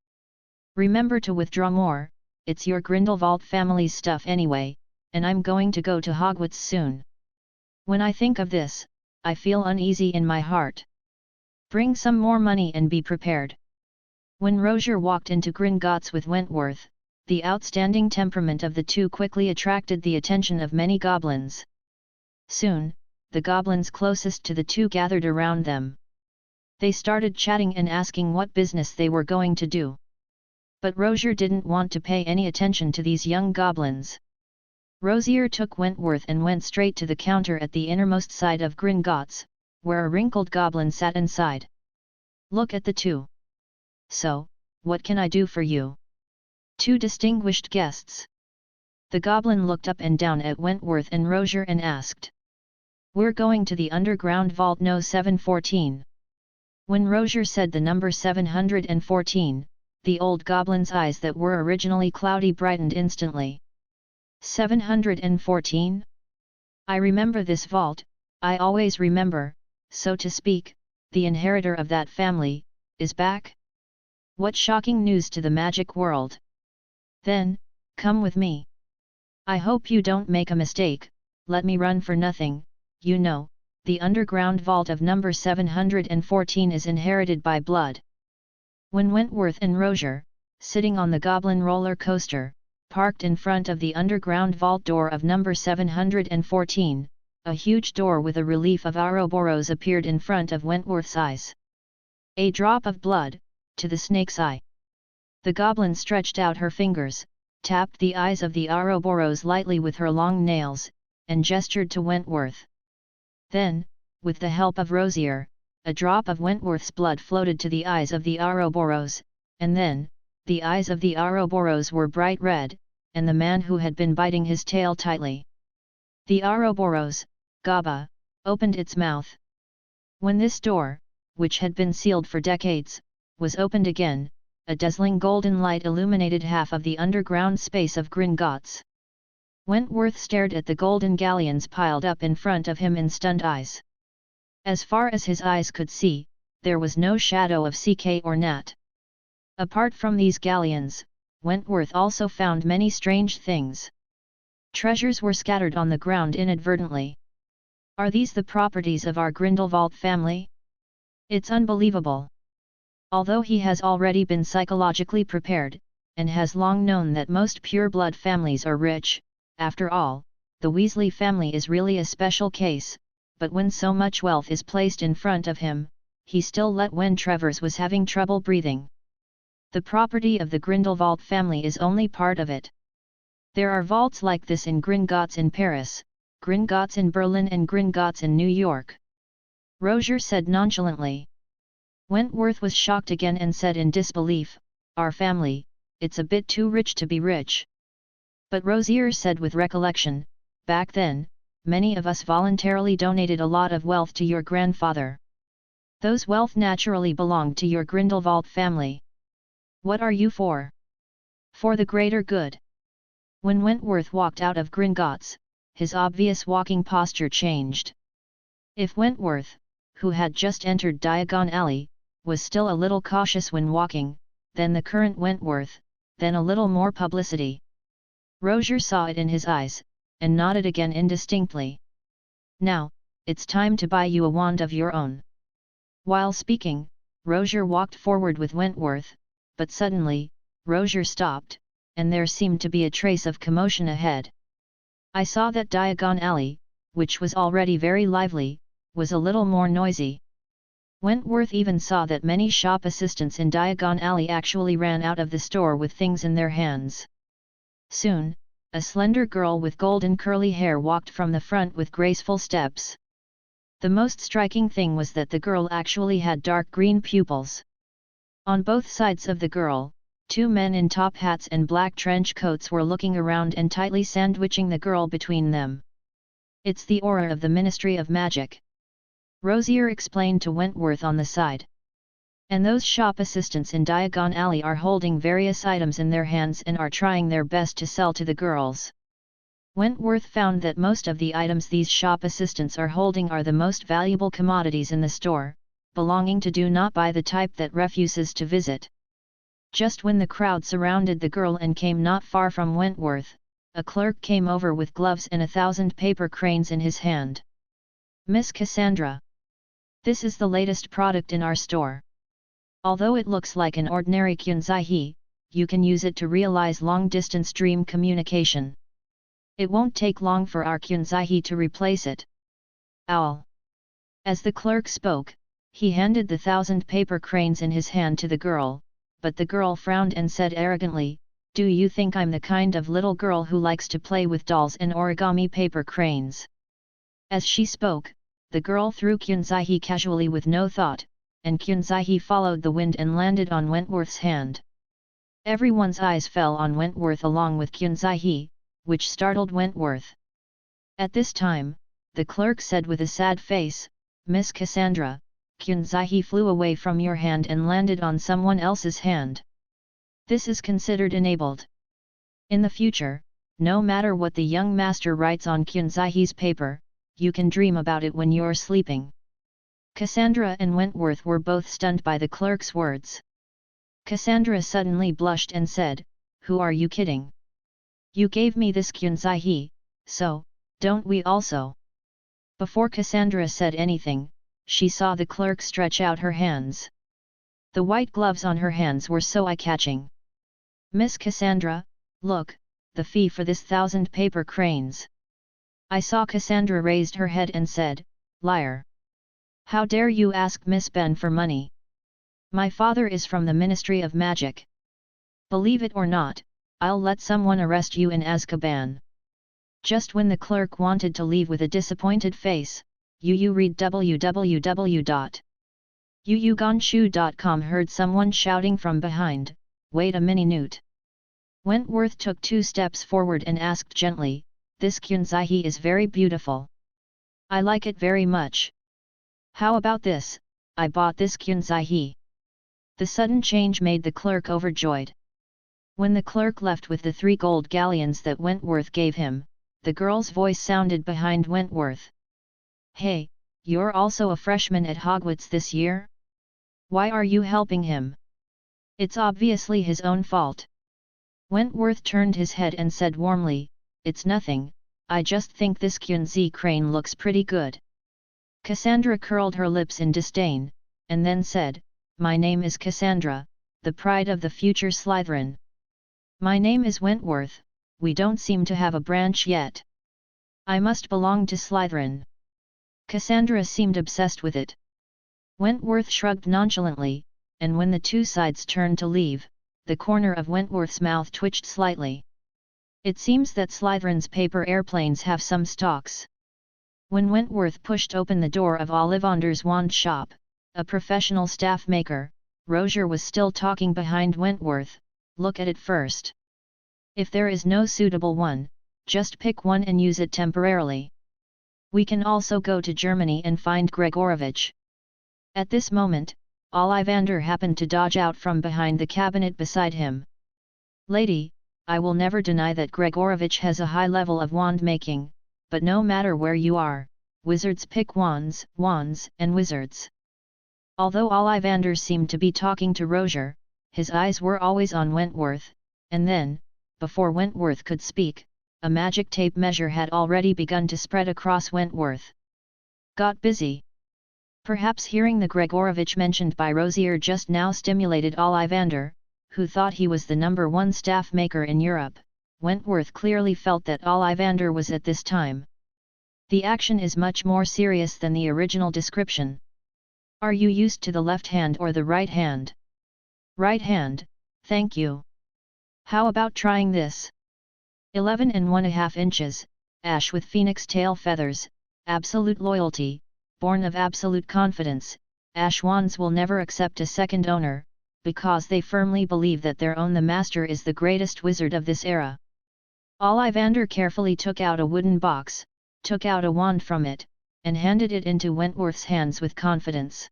Remember to withdraw more, it's your Grindelwald family's stuff anyway, and I'm going to go to Hogwarts soon. When I think of this, I feel uneasy in my heart. Bring some more money and be prepared." When Rozier walked into Gringotts with Wentworth, the outstanding temperament of the two quickly attracted the attention of many goblins. Soon, the goblins closest to the two gathered around them. They started chatting and asking what business they were going to do. But Rozier didn't want to pay any attention to these young goblins. Rozier took Wentworth and went straight to the counter at the innermost side of Gringotts, where a wrinkled goblin sat inside. "Look at the two. So, what can I do for you, two distinguished guests?" The goblin looked up and down at Wentworth and Rozier and asked. "We're going to the underground vault No. 714. When Rozier said the number 714, the old goblin's eyes that were originally cloudy brightened instantly. 714? I remember this vault, I always remember, so to speak, the inheritor of that family, is back? What shocking news to the magic world! Then, come with me. I hope you don't make a mistake, let me run for nothing, you know, the underground vault of number 714 is inherited by blood." When Wentworth and Rozier, sitting on the goblin roller coaster, parked in front of the underground vault door of number 714, a huge door with a relief of Ouroboros appeared in front of Wentworth's eyes. "A drop of blood, to the snake's eye." The goblin stretched out her fingers, tapped the eyes of the Ouroboros lightly with her long nails, and gestured to Wentworth. Then, with the help of Rozier, a drop of Wentworth's blood floated to the eyes of the Ouroboros, and then, the eyes of the Ouroboros were bright red, and the man who had been biting his tail tightly. The Ouroboros, Gaba, opened its mouth. When this door, which had been sealed for decades, was opened again, a dazzling golden light illuminated half of the underground space of Gringotts. Wentworth stared at the golden galleons piled up in front of him in stunned eyes. As far as his eyes could see, there was no shadow of CK or Nat. Apart from these galleons, Wentworth also found many strange things. Treasures were scattered on the ground inadvertently. Are these the properties of our Grindelwald family? It's unbelievable. Although he has already been psychologically prepared, and has long known that most pure-blood families are rich, after all, the Weasley family is really a special case, but when so much wealth is placed in front of him, he still let when Travers was having trouble breathing. The property of the Grindelwald family is only part of it. There are vaults like this in Gringotts in Paris, Gringotts in Berlin and Gringotts in New York. Roger said nonchalantly. Wentworth was shocked again and said in disbelief, "Our family, it's a bit too rich to be rich." But Rosier said with recollection, "Back then, many of us voluntarily donated a lot of wealth to your grandfather. Those wealth naturally belonged to your Grindelwald family. What are you for?" "For the greater good." When Wentworth walked out of Gringotts, his obvious walking posture changed. If Wentworth, who had just entered Diagon Alley, was still a little cautious when walking, then the current Wentworth, then a little more publicity. Roger saw it in his eyes, and nodded again indistinctly. "Now, it's time to buy you a wand of your own." While speaking, Roger walked forward with Wentworth, but suddenly, Roger stopped, and there seemed to be a trace of commotion ahead. I saw that Diagon Alley, which was already very lively, was a little more noisy. Wentworth even saw that many shop assistants in Diagon Alley actually ran out of the store with things in their hands. Soon, a slender girl with golden curly hair walked from the front with graceful steps. The most striking thing was that the girl actually had dark green pupils. On both sides of the girl, two men in top hats and black trench coats were looking around and tightly sandwiching the girl between them. "It's the aura of the Ministry of Magic," Rosier explained to Wentworth on the side. "And those shop assistants in Diagon Alley are holding various items in their hands and are trying their best to sell to the girls." Wentworth found that most of the items these shop assistants are holding are the most valuable commodities in the store, belonging to do not buy the type that refuses to visit. Just when the crowd surrounded the girl and came not far from Wentworth, a clerk came over with gloves and 1,000 paper cranes in his hand. "Miss Cassandra. This is the latest product in our store. Although it looks like an ordinary Kyunzai, you can use it to realize long-distance dream communication. It won't take long for our Kyunzai to replace it." "Owl." As the clerk spoke, he handed the 1,000 paper cranes in his hand to the girl, but the girl frowned and said arrogantly, "Do you think I'm the kind of little girl who likes to play with dolls and origami paper cranes?" As she spoke, the girl threw Kyunzai casually with no thought, and Kyunzai followed the wind and landed on Wentworth's hand. Everyone's eyes fell on Wentworth along with Kyunzai, which startled Wentworth. At this time, the clerk said with a sad face, "Miss Cassandra, Kyunzai flew away from your hand and landed on someone else's hand. This is considered enabled. In the future, no matter what the young master writes on Kyunzai's paper, you can dream about it when you're sleeping." Cassandra and Wentworth were both stunned by the clerk's words. Cassandra suddenly blushed and said, "Who are you kidding? You gave me this Kyunzai, so, don't we also?" Before Cassandra said anything, she saw the clerk stretch out her hands. The white gloves on her hands were so eye-catching. "Miss Cassandra, look, the fee for this 1,000 paper cranes." I saw Cassandra raised her head and said, "Liar! How dare you ask Miss Ben for money? My father is from the Ministry of Magic. Believe it or not, I'll let someone arrest you in Azkaban." Just when the clerk wanted to leave with a disappointed face, Yu read www.yuyuganshu.com heard someone shouting from behind, "Wait a minute." Wentworth took 2 steps forward and asked gently, "This Kyunzai is very beautiful. I like it very much. How about this? I bought this Kyunzai." The sudden change made the clerk overjoyed. When the clerk left with the 3 gold galleons that Wentworth gave him, the girl's voice sounded behind Wentworth. "Hey, you're also a freshman at Hogwarts this year? Why are you helping him? It's obviously his own fault." Wentworth turned his head and said warmly, it's nothing, I just think this Kyunzi crane looks pretty good. Cassandra curled her lips in disdain, and then said, my name is Cassandra, the pride of the future Slytherin. My name is Wentworth, we don't seem to have a branch yet. I must belong to Slytherin. Cassandra seemed obsessed with it. Wentworth shrugged nonchalantly, and when the two sides turned to leave, the corner of Wentworth's mouth twitched slightly. It seems that Slytherin's paper airplanes have some stocks. When Wentworth pushed open the door of Ollivander's wand shop, a professional staff maker, Roger was still talking behind Wentworth. Look at it first. If there is no suitable one, just pick one and use it temporarily. We can also go to Germany and find Gregorovitch. At this moment, Ollivander happened to dodge out from behind the cabinet beside him. Lady, I will never deny that Gregorovitch has a high level of wand making, but no matter where you are, wizards pick wands, and wizards. Although Ollivander seemed to be talking to Roger, his eyes were always on Wentworth, and then, before Wentworth could speak, a magic tape measure had already begun to spread across Wentworth. Got busy. Perhaps hearing the Gregorovitch mentioned by Rosier just now stimulated Ollivander, who thought he was the #1 staff maker in Europe. Wentworth clearly felt that Ollivander was at this time. The action is much more serious than the original description. Are you used to the left hand or the right hand? Right hand, thank you. How about trying this? 11½ inches, ash with phoenix tail feathers, absolute loyalty, born of absolute confidence. Ash wands will never accept a second owner, because they firmly believe that their own the master is the greatest wizard of this era. Ollivander carefully took out a wooden box, took out a wand from it, and handed it into Wentworth's hands with confidence.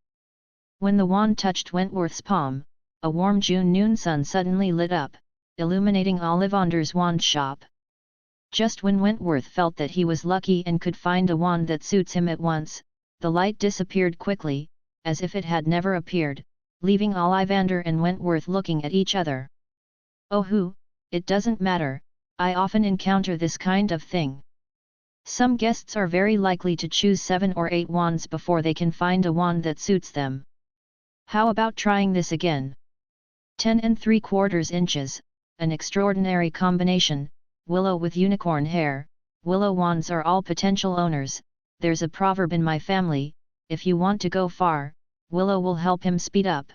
When the wand touched Wentworth's palm, a warm June noon sun suddenly lit up, illuminating Ollivander's wand shop. Just when Wentworth felt that he was lucky and could find a wand that suits him at once, the light disappeared quickly, as if it had never appeared, leaving Ollivander and Wentworth looking at each other. Oh, it doesn't matter, I often encounter this kind of thing. Some guests are very likely to choose 7 or 8 wands before they can find a wand that suits them. How about trying this again? 10¾ inches, an extraordinary combination, willow with unicorn hair. Willow wands are all potential owners. There's a proverb in my family, if you want to go far, willow will help him speed up.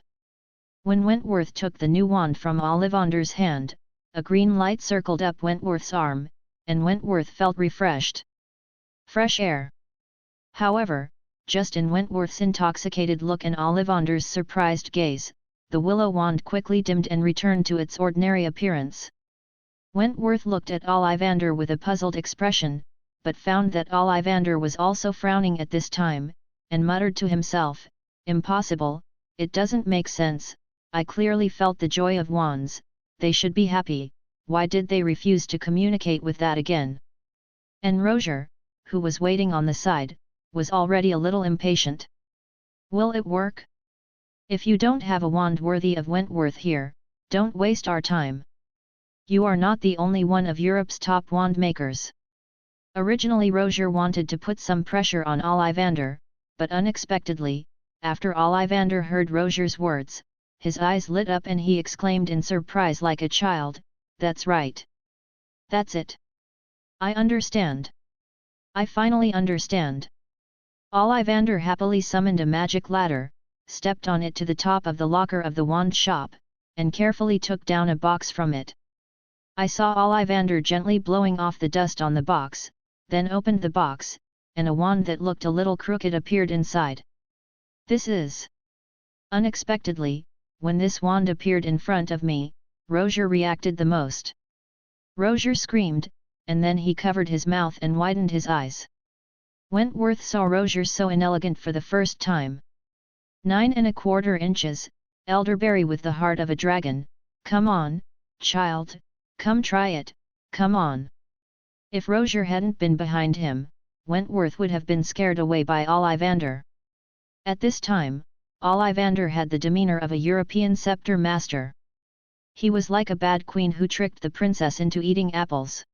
When Wentworth took the new wand from Ollivander's hand, a green light circled up Wentworth's arm, and Wentworth felt refreshed. Fresh air. However, just in Wentworth's intoxicated look and Ollivander's surprised gaze, the willow wand quickly dimmed and returned to its ordinary appearance. Wentworth looked at Ollivander with a puzzled expression, but found that Ollivander was also frowning at this time, and muttered to himself, impossible, it doesn't make sense, I clearly felt the joy of wands, they should be happy, why did they refuse to communicate with that again? And Roger, who was waiting on the side, was already a little impatient. Will it work? If you don't have a wand worthy of Wentworth here, don't waste our time. You are not the only one of Europe's top wand makers. Originally Roger wanted to put some pressure on Ollivander, but unexpectedly, after Ollivander heard Roger's words, his eyes lit up and he exclaimed in surprise like a child, that's right. That's it. I understand. I finally understand. Ollivander happily summoned a magic ladder, stepped on it to the top of the locker of the wand shop, and carefully took down a box from it. I saw Ollivander gently blowing off the dust on the box, then opened the box, and a wand that looked a little crooked appeared inside. This is... Unexpectedly, when this wand appeared in front of me, Roger reacted the most. Roger screamed, and then he covered his mouth and widened his eyes. Wentworth saw Roger so inelegant for the first time. 9¼ inches, elderberry with the heart of a dragon, come on, child, come try it, come on. If Roger hadn't been behind him, Wentworth would have been scared away by Ollivander. At this time, Ollivander had the demeanor of a European scepter master. He was like a bad queen who tricked the princess into eating apples.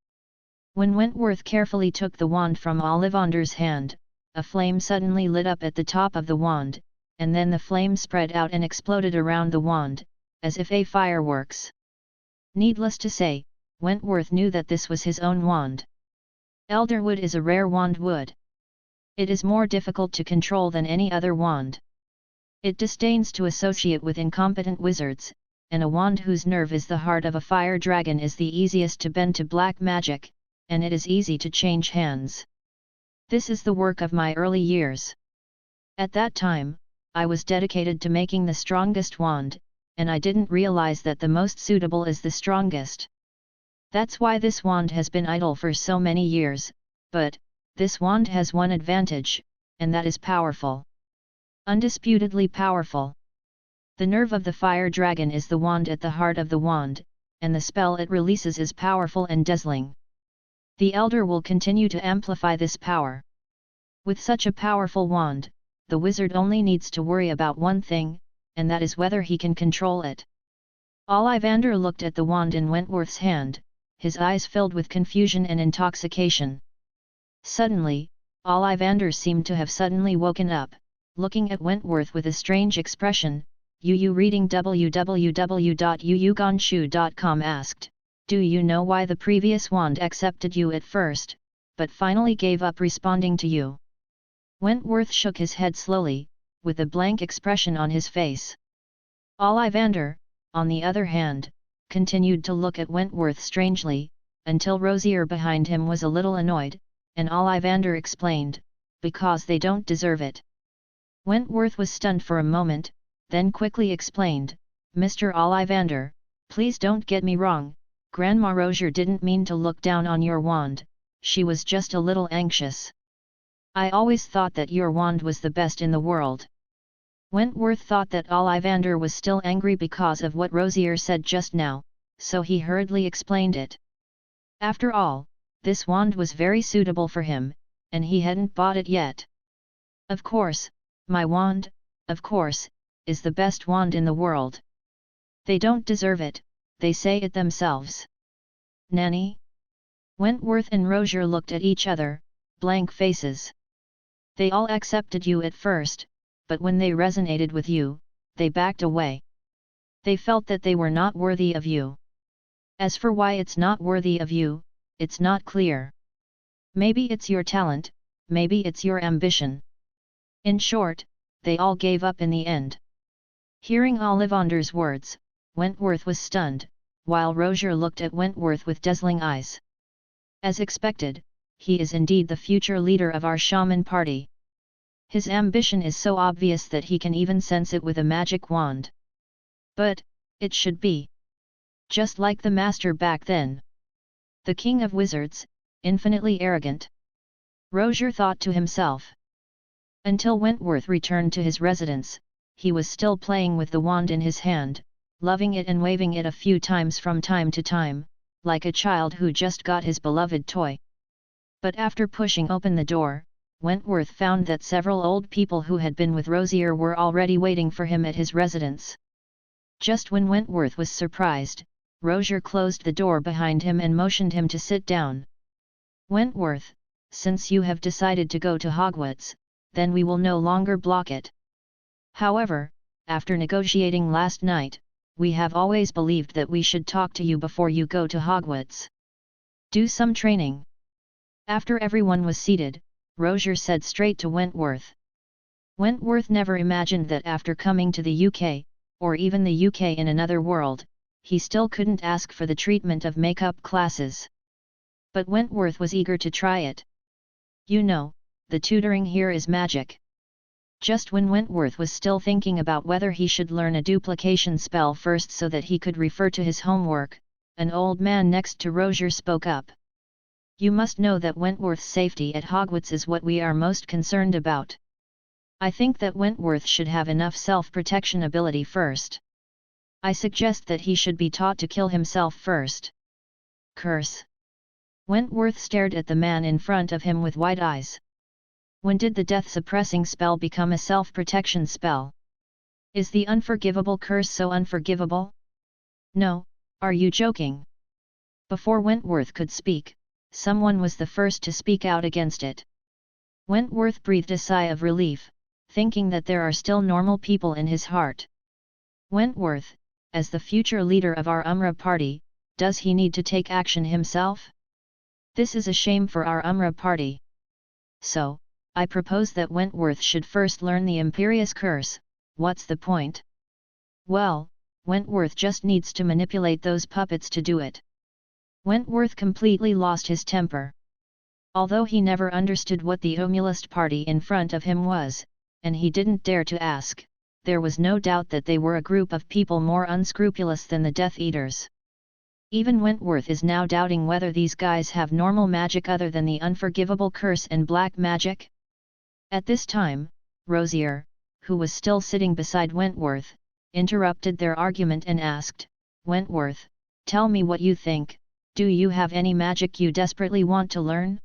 When Wentworth carefully took the wand from Ollivander's hand, a flame suddenly lit up at the top of the wand, and then the flame spread out and exploded around the wand, as if a fireworks. Needless to say, Wentworth knew that this was his own wand. Elderwood is a rare wand wood. It is more difficult to control than any other wand. It disdains to associate with incompetent wizards, and a wand whose nerve is the heart of a fire dragon is the easiest to bend to black magic, and it is easy to change hands. This is the work of my early years. At that time, I was dedicated to making the strongest wand, and I didn't realize that the most suitable is the strongest. That's why this wand has been idle for so many years, but, this wand has one advantage, and that is powerful. Undisputedly powerful. The nerve of the fire dragon is the wand at the heart of the wand, and the spell it releases is powerful and dazzling. The elder will continue to amplify this power. With such a powerful wand, the wizard only needs to worry about one thing, and that is whether he can control it. Ollivander looked at the wand in Wentworth's hand, his eyes filled with confusion and intoxication. Suddenly, Ollivander seemed to have suddenly woken up, looking at Wentworth with a strange expression. Yu reading www.yuyugonshu.com asked, "Do you know why the previous wand accepted you at first, but finally gave up responding to you?" Wentworth shook his head slowly, with a blank expression on his face. Ollivander, on the other hand, continued to look at Wentworth strangely, until Rosier behind him was a little annoyed, and Ollivander explained, "Because they don't deserve it." Wentworth was stunned for a moment, then quickly explained, "Mr. Ollivander, please don't get me wrong, Grandma Rosier didn't mean to look down on your wand, she was just a little anxious. I always thought that your wand was the best in the world." Wentworth thought that Ollivander was still angry because of what Rosier said just now, so he hurriedly explained it. After all, this wand was very suitable for him, and he hadn't bought it yet. "Of course, my wand, of course, is the best wand in the world. They don't deserve it, they say it themselves." "Nanny?" Wentworth and Rosier looked at each other, blank faces. "They all accepted you at first, but when they resonated with you, they backed away. They felt that they were not worthy of you. As for why it's not worthy of you, it's not clear. Maybe it's your talent, maybe it's your ambition. In short, they all gave up in the end." Hearing Ollivander's words, Wentworth was stunned, while Rosier looked at Wentworth with dazzling eyes. "As expected, he is indeed the future leader of our shaman party. His ambition is so obvious that he can even sense it with a magic wand. But, it should be just like the master back then. The king of wizards, infinitely arrogant." Rosier thought to himself. Until Wentworth returned to his residence, he was still playing with the wand in his hand, loving it and waving it a few times from time to time, like a child who just got his beloved toy. But after pushing open the door, Wentworth found that several old people who had been with Rosier were already waiting for him at his residence. Just when Wentworth was surprised, Rosier closed the door behind him and motioned him to sit down. "Wentworth, since you have decided to go to Hogwarts, then we will no longer block it. However, after negotiating last night, we have always believed that we should talk to you before you go to Hogwarts. Do some training." After everyone was seated, Rosier said straight to Wentworth. Wentworth never imagined that after coming to the UK, or even the UK in another world, he still couldn't ask for the treatment of makeup classes. But Wentworth was eager to try it. "You know, the tutoring here is magic." Just when Wentworth was still thinking about whether he should learn a duplication spell first so that he could refer to his homework, an old man next to Rosier spoke up. "You must know that Wentworth's safety at Hogwarts is what we are most concerned about. I think that Wentworth should have enough self-protection ability first. I suggest that he should be taught to kill himself first." "Curse!" Wentworth stared at the man in front of him with wide eyes. "When did the death-suppressing spell become a self-protection spell? Is the unforgivable curse so unforgivable? No, are you joking?" Before Wentworth could speak, someone was the first to speak out against it. Wentworth breathed a sigh of relief, thinking that there are still normal people in his heart. Wentworth, as the future leader of our Umra party, does he need to take action himself? This is a shame for our Umra party. So, I propose that Wentworth should first learn the Imperious Curse. What's the point? Well, Wentworth just needs to manipulate those puppets to do it. Wentworth completely lost his temper. Although he never understood what the Omulist party in front of him was, and he didn't dare to ask, there was no doubt that they were a group of people more unscrupulous than the Death Eaters. Even Wentworth is now doubting whether these guys have normal magic other than the unforgivable curse and black magic. At this time, Rosier, who was still sitting beside Wentworth, interrupted their argument and asked, "Wentworth, tell me what you think. Do you have any magic you desperately want to learn?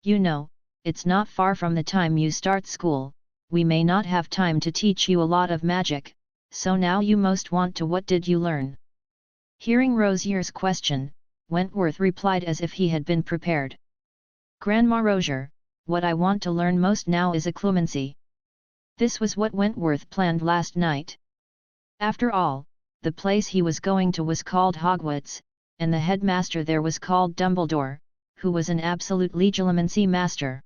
You know, it's not far from the time you start school, we may not have time to teach you a lot of magic, so now you most want to. What did you learn?" Hearing Rosier's question, Wentworth replied as if he had been prepared. "Grandma Rosier, what I want to learn most now is occlumency." This was what Wentworth planned last night. After all, the place he was going to was called Hogwarts, and the headmaster there was called Dumbledore, who was an absolute legilimency master.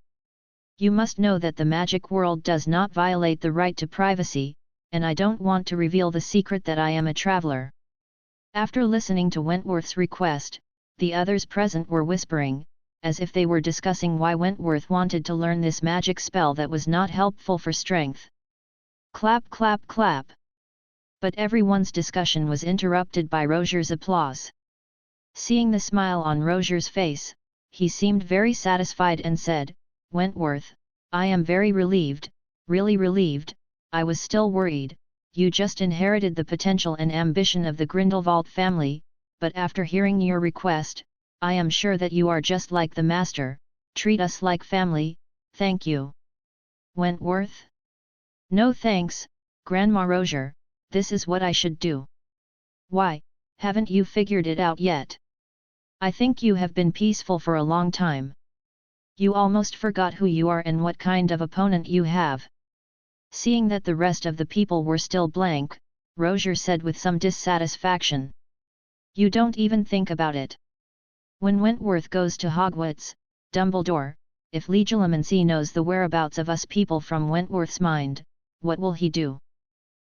You must know that the magic world does not violate the right to privacy, and I don't want to reveal the secret that I am a traveler. After listening to Wentworth's request, the others present were whispering, as if they were discussing why Wentworth wanted to learn this magic spell that was not helpful for strength. Clap clap clap. But everyone's discussion was interrupted by Rosier's applause. Seeing the smile on Rosier's face, he seemed very satisfied and said, "Wentworth, I am very relieved, really relieved. I was still worried. You just inherited the potential and ambition of the Grindelwald family, but after hearing your request, I am sure that you are just like the master. Treat us like family, thank you." "Wentworth? No thanks, Grandma Rosier, this is what I should do." "Why, haven't you figured it out yet? I think you have been peaceful for a long time. You almost forgot who you are and what kind of opponent you have." Seeing that the rest of the people were still blank, Rosier said with some dissatisfaction, "You don't even think about it. When Wentworth goes to Hogwarts, Dumbledore, if legilimency knows the whereabouts of us people from Wentworth's mind, what will he do?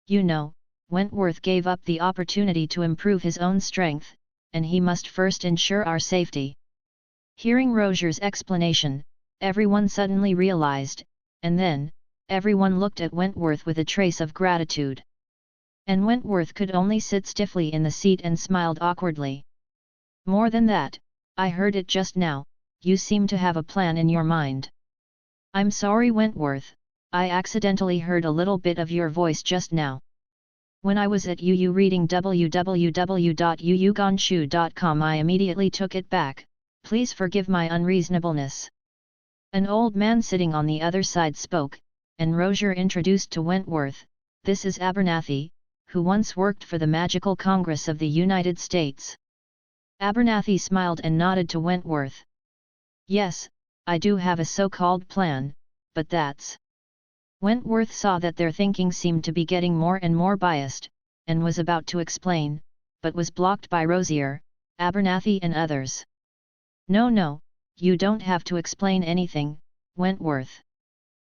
You know, Wentworth gave up the opportunity to improve his own strength, and he must first ensure our safety." Hearing Rosier's explanation, everyone suddenly realized, and then, everyone looked at Wentworth with a trace of gratitude. And Wentworth could only sit stiffly in the seat and smiled awkwardly. "More than that, I heard it just now, you seem to have a plan in your mind." "I'm sorry Wentworth, I accidentally heard a little bit of your voice just now. When I was at UU reading www.uugonshu.com I immediately took it back, please forgive my unreasonableness." An old man sitting on the other side spoke, and Rosier introduced to Wentworth, "This is Abernathy, who once worked for the Magical Congress of the United States." Abernathy smiled and nodded to Wentworth. "Yes, I do have a so-called plan, but that's..." Wentworth saw that their thinking seemed to be getting more and more biased, and was about to explain, but was blocked by Rosier, Abernathy and others. "No no, you don't have to explain anything, Wentworth.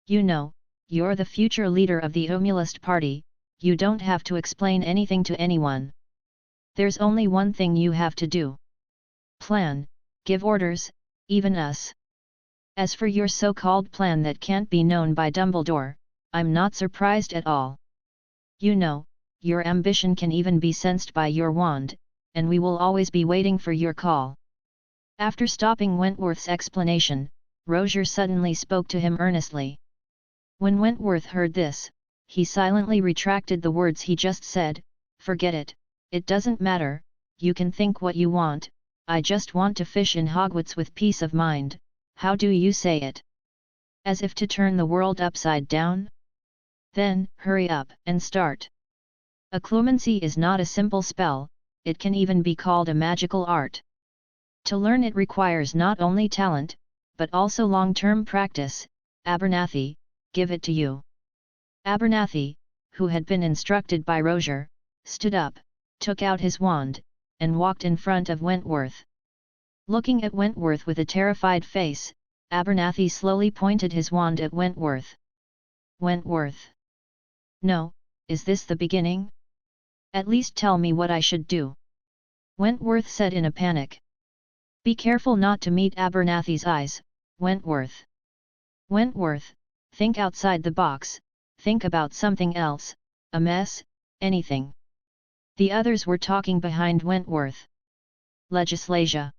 You know, you're the future leader of the Omulist party, you don't have to explain anything to anyone. There's only one thing you have to do. Plan, give orders, even us. As for your so-called plan that can't be known by Dumbledore, I'm not surprised at all. You know, your ambition can even be sensed by your wand, and we will always be waiting for your call." After stopping Wentworth's explanation, Rosier suddenly spoke to him earnestly. When Wentworth heard this, he silently retracted the words he just said. "Forget it, it doesn't matter, you can think what you want, I just want to fish in Hogwarts with peace of mind. How do you say it? As if to turn the world upside down? Then, hurry up and start." Occlumency is not a simple spell, it can even be called a magical art. To learn it requires not only talent, but also long-term practice. Abernathy, give it to you. Abernathy, who had been instructed by Rozier, stood up, took out his wand, and walked in front of Wentworth. Looking at Wentworth with a terrified face, Abernathy slowly pointed his wand at Wentworth. Wentworth. No, is this the beginning? At least tell me what I should do. Wentworth said in a panic. Be careful not to meet Abernathy's eyes, Wentworth. Wentworth, think outside the box, think about something else, a mess, anything. The others were talking behind Wentworth. Legislatia.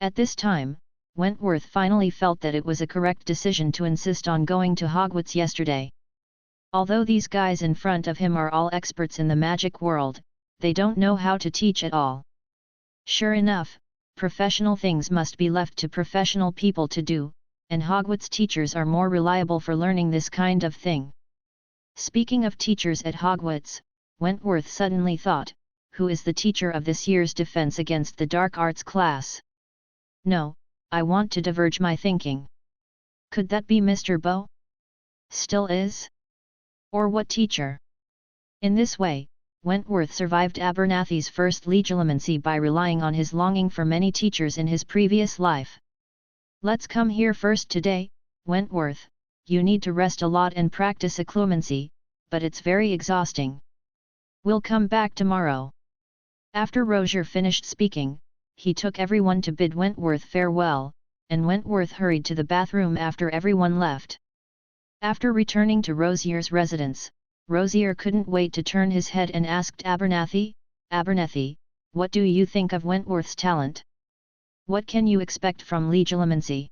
At this time, Wentworth finally felt that it was a correct decision to insist on going to Hogwarts yesterday. Although these guys in front of him are all experts in the magic world, they don't know how to teach at all. Sure enough, professional things must be left to professional people to do, and Hogwarts teachers are more reliable for learning this kind of thing. Speaking of teachers at Hogwarts, Wentworth suddenly thought, who is the teacher of this year's Defense Against the Dark Arts class? No, I want to diverge my thinking. Could that be Mr. Bow? Still is? Or what teacher? In this way, Wentworth survived Abernathy's first legilimency by relying on his longing for many teachers in his previous life. Let's come here first today, Wentworth, you need to rest a lot and practice occlumency, but it's very exhausting. We'll come back tomorrow. After Rozier finished speaking, he took everyone to bid Wentworth farewell, and Wentworth hurried to the bathroom after everyone left. After returning to Rozier's residence, Rozier couldn't wait to turn his head and asked Abernathy, Abernathy, what do you think of Wentworth's talent? What can you expect from legilimency?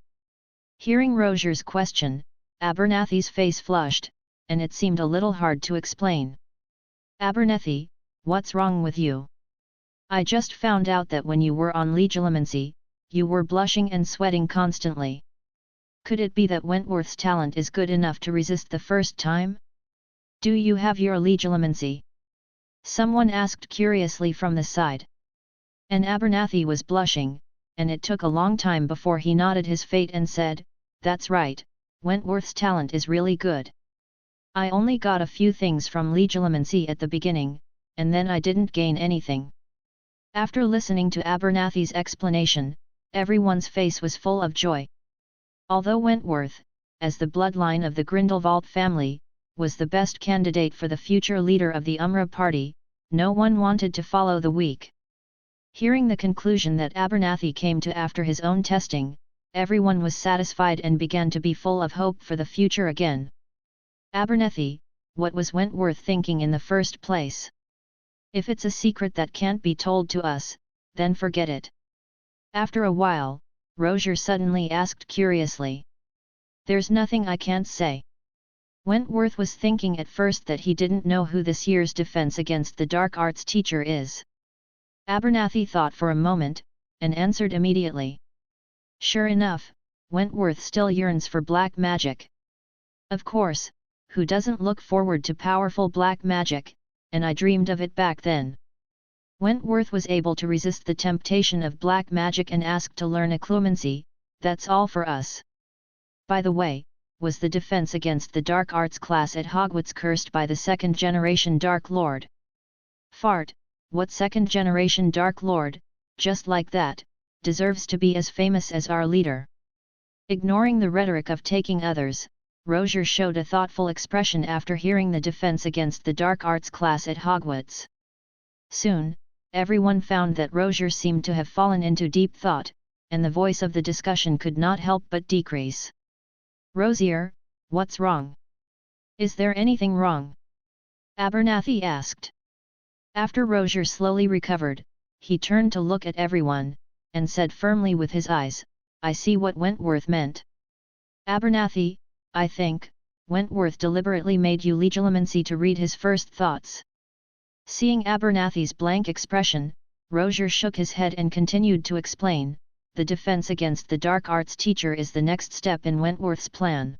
Hearing Rozier's question, Abernathy's face flushed, and it seemed a little hard to explain. Abernathy, what's wrong with you? I just found out that when you were on legilimency, you were blushing and sweating constantly. Could it be that Wentworth's talent is good enough to resist the first time? Do you have your legilimency? Someone asked curiously from the side. And Abernathy was blushing, and it took a long time before he nodded his face and said, that's right, Wentworth's talent is really good. I only got a few things from legilimency at the beginning, and then I didn't gain anything. After listening to Abernathy's explanation, everyone's face was full of joy. Although Wentworth, as the bloodline of the Grindelwald family, was the best candidate for the future leader of the Umbra party, no one wanted to follow the weak. Hearing the conclusion that Abernathy came to after his own testing, everyone was satisfied and began to be full of hope for the future again. Abernathy, what was Wentworth thinking in the first place? If it's a secret that can't be told to us, then forget it. After a while, Rozier suddenly asked curiously. There's nothing I can't say. Wentworth was thinking at first that he didn't know who this year's Defense Against the Dark Arts teacher is. Abernathy thought for a moment, and answered immediately. Sure enough, Wentworth still yearns for black magic. Of course, who doesn't look forward to powerful black magic, and I dreamed of it back then. Wentworth was able to resist the temptation of black magic and asked to learn occlumency, that's all for us. By the way, was the Defense Against the Dark Arts class at Hogwarts cursed by the second-generation Dark Lord? Fart, what second-generation Dark Lord, just like that, deserves to be as famous as our leader? Ignoring the rhetoric of taking others, Rozier showed a thoughtful expression after hearing the Defense Against the Dark Arts class at Hogwarts. Soon, everyone found that Rozier seemed to have fallen into deep thought, and the voice of the discussion could not help but decrease. Rozier, what's wrong? Is there anything wrong? Abernathy asked. After Rozier slowly recovered, he turned to look at everyone, and said firmly with his eyes, I see what Wentworth meant. Abernathy, I think, Wentworth deliberately made you legilimency to read his first thoughts. Seeing Abernathy's blank expression, Rozier shook his head and continued to explain, the Defense Against the Dark Arts teacher is the next step in Wentworth's plan.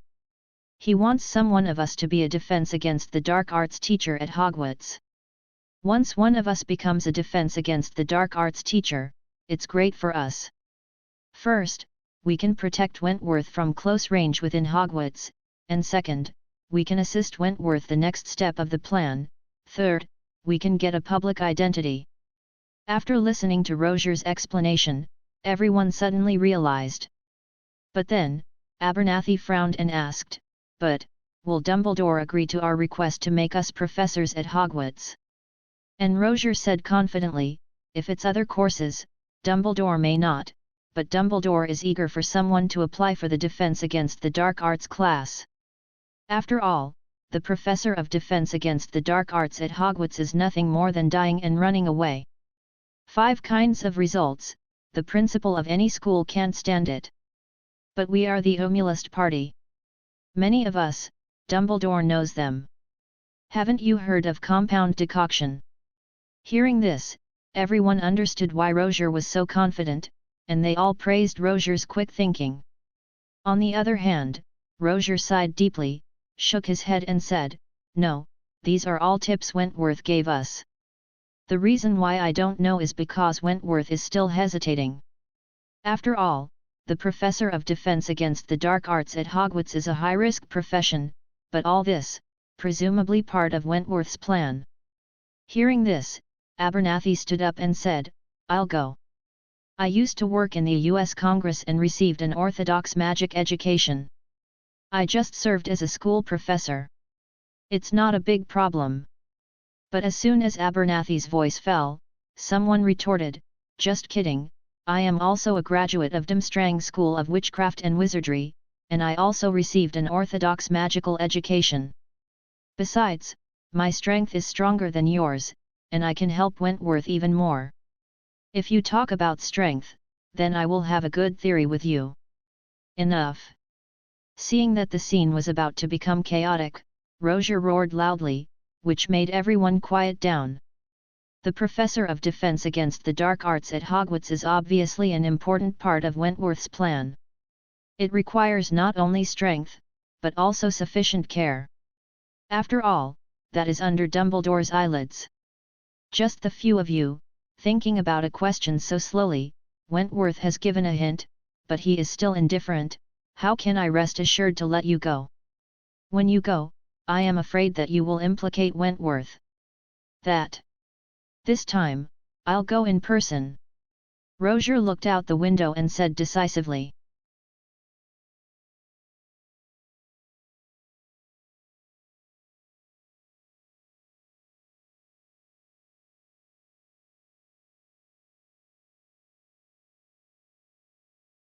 He wants someone of us to be a Defense Against the Dark Arts teacher at Hogwarts. Once one of us becomes a Defense Against the Dark Arts teacher, it's great for us. First, we can protect Wentworth from close range within Hogwarts, and second, we can assist Wentworth the next step of the plan, third, we can get a public identity. After listening to Rozier's explanation, everyone suddenly realized. But then, Abernathy frowned and asked, "But, will Dumbledore agree to our request to make us professors at Hogwarts?" And Rozier said confidently, "If it's other courses, Dumbledore may not, but Dumbledore is eager for someone to apply for the Defense Against the Dark Arts class. After all, the Professor of Defense Against the Dark Arts at Hogwarts is nothing more than dying and running away. 5 kinds of results, the principal of any school can't stand it. But we are the Omulist party. Many of us, Dumbledore knows them. Haven't you heard of compound decoction?" Hearing this, everyone understood why Rozier was so confident, and they all praised Rozier's quick thinking. On the other hand, Rozier sighed deeply, shook his head and said, "No, these are all tips Wentworth gave us. The reason why I don't know is because Wentworth is still hesitating. After all, the Professor of Defense Against the Dark Arts at Hogwarts is a high-risk profession, but all this, presumably part of Wentworth's plan." Hearing this, Abernathy stood up and said, "I'll go. I used to work in the U.S. Congress and received an orthodox magic education. I just served as a school professor. It's not a big problem." But as soon as Abernathy's voice fell, someone retorted, "Just kidding, I am also a graduate of Durmstrang School of Witchcraft and Wizardry, and I also received an orthodox magical education. Besides, my strength is stronger than yours, and I can help Wentworth even more. If you talk about strength, then I will have a good theory with you." "Enough." Seeing that the scene was about to become chaotic, Rozier roared loudly, which made everyone quiet down. The Professor of Defense Against the Dark Arts at Hogwarts is obviously an important part of Wentworth's plan. It requires not only strength, but also sufficient care. After all, that is under Dumbledore's eyelids. Just the few of you, thinking about a question so slowly, Wentworth has given a hint, but he is still indifferent. How can I rest assured to let you go? When you go, I am afraid that you will implicate Wentworth. This time, I'll go in person." Rozier looked out the window and said decisively.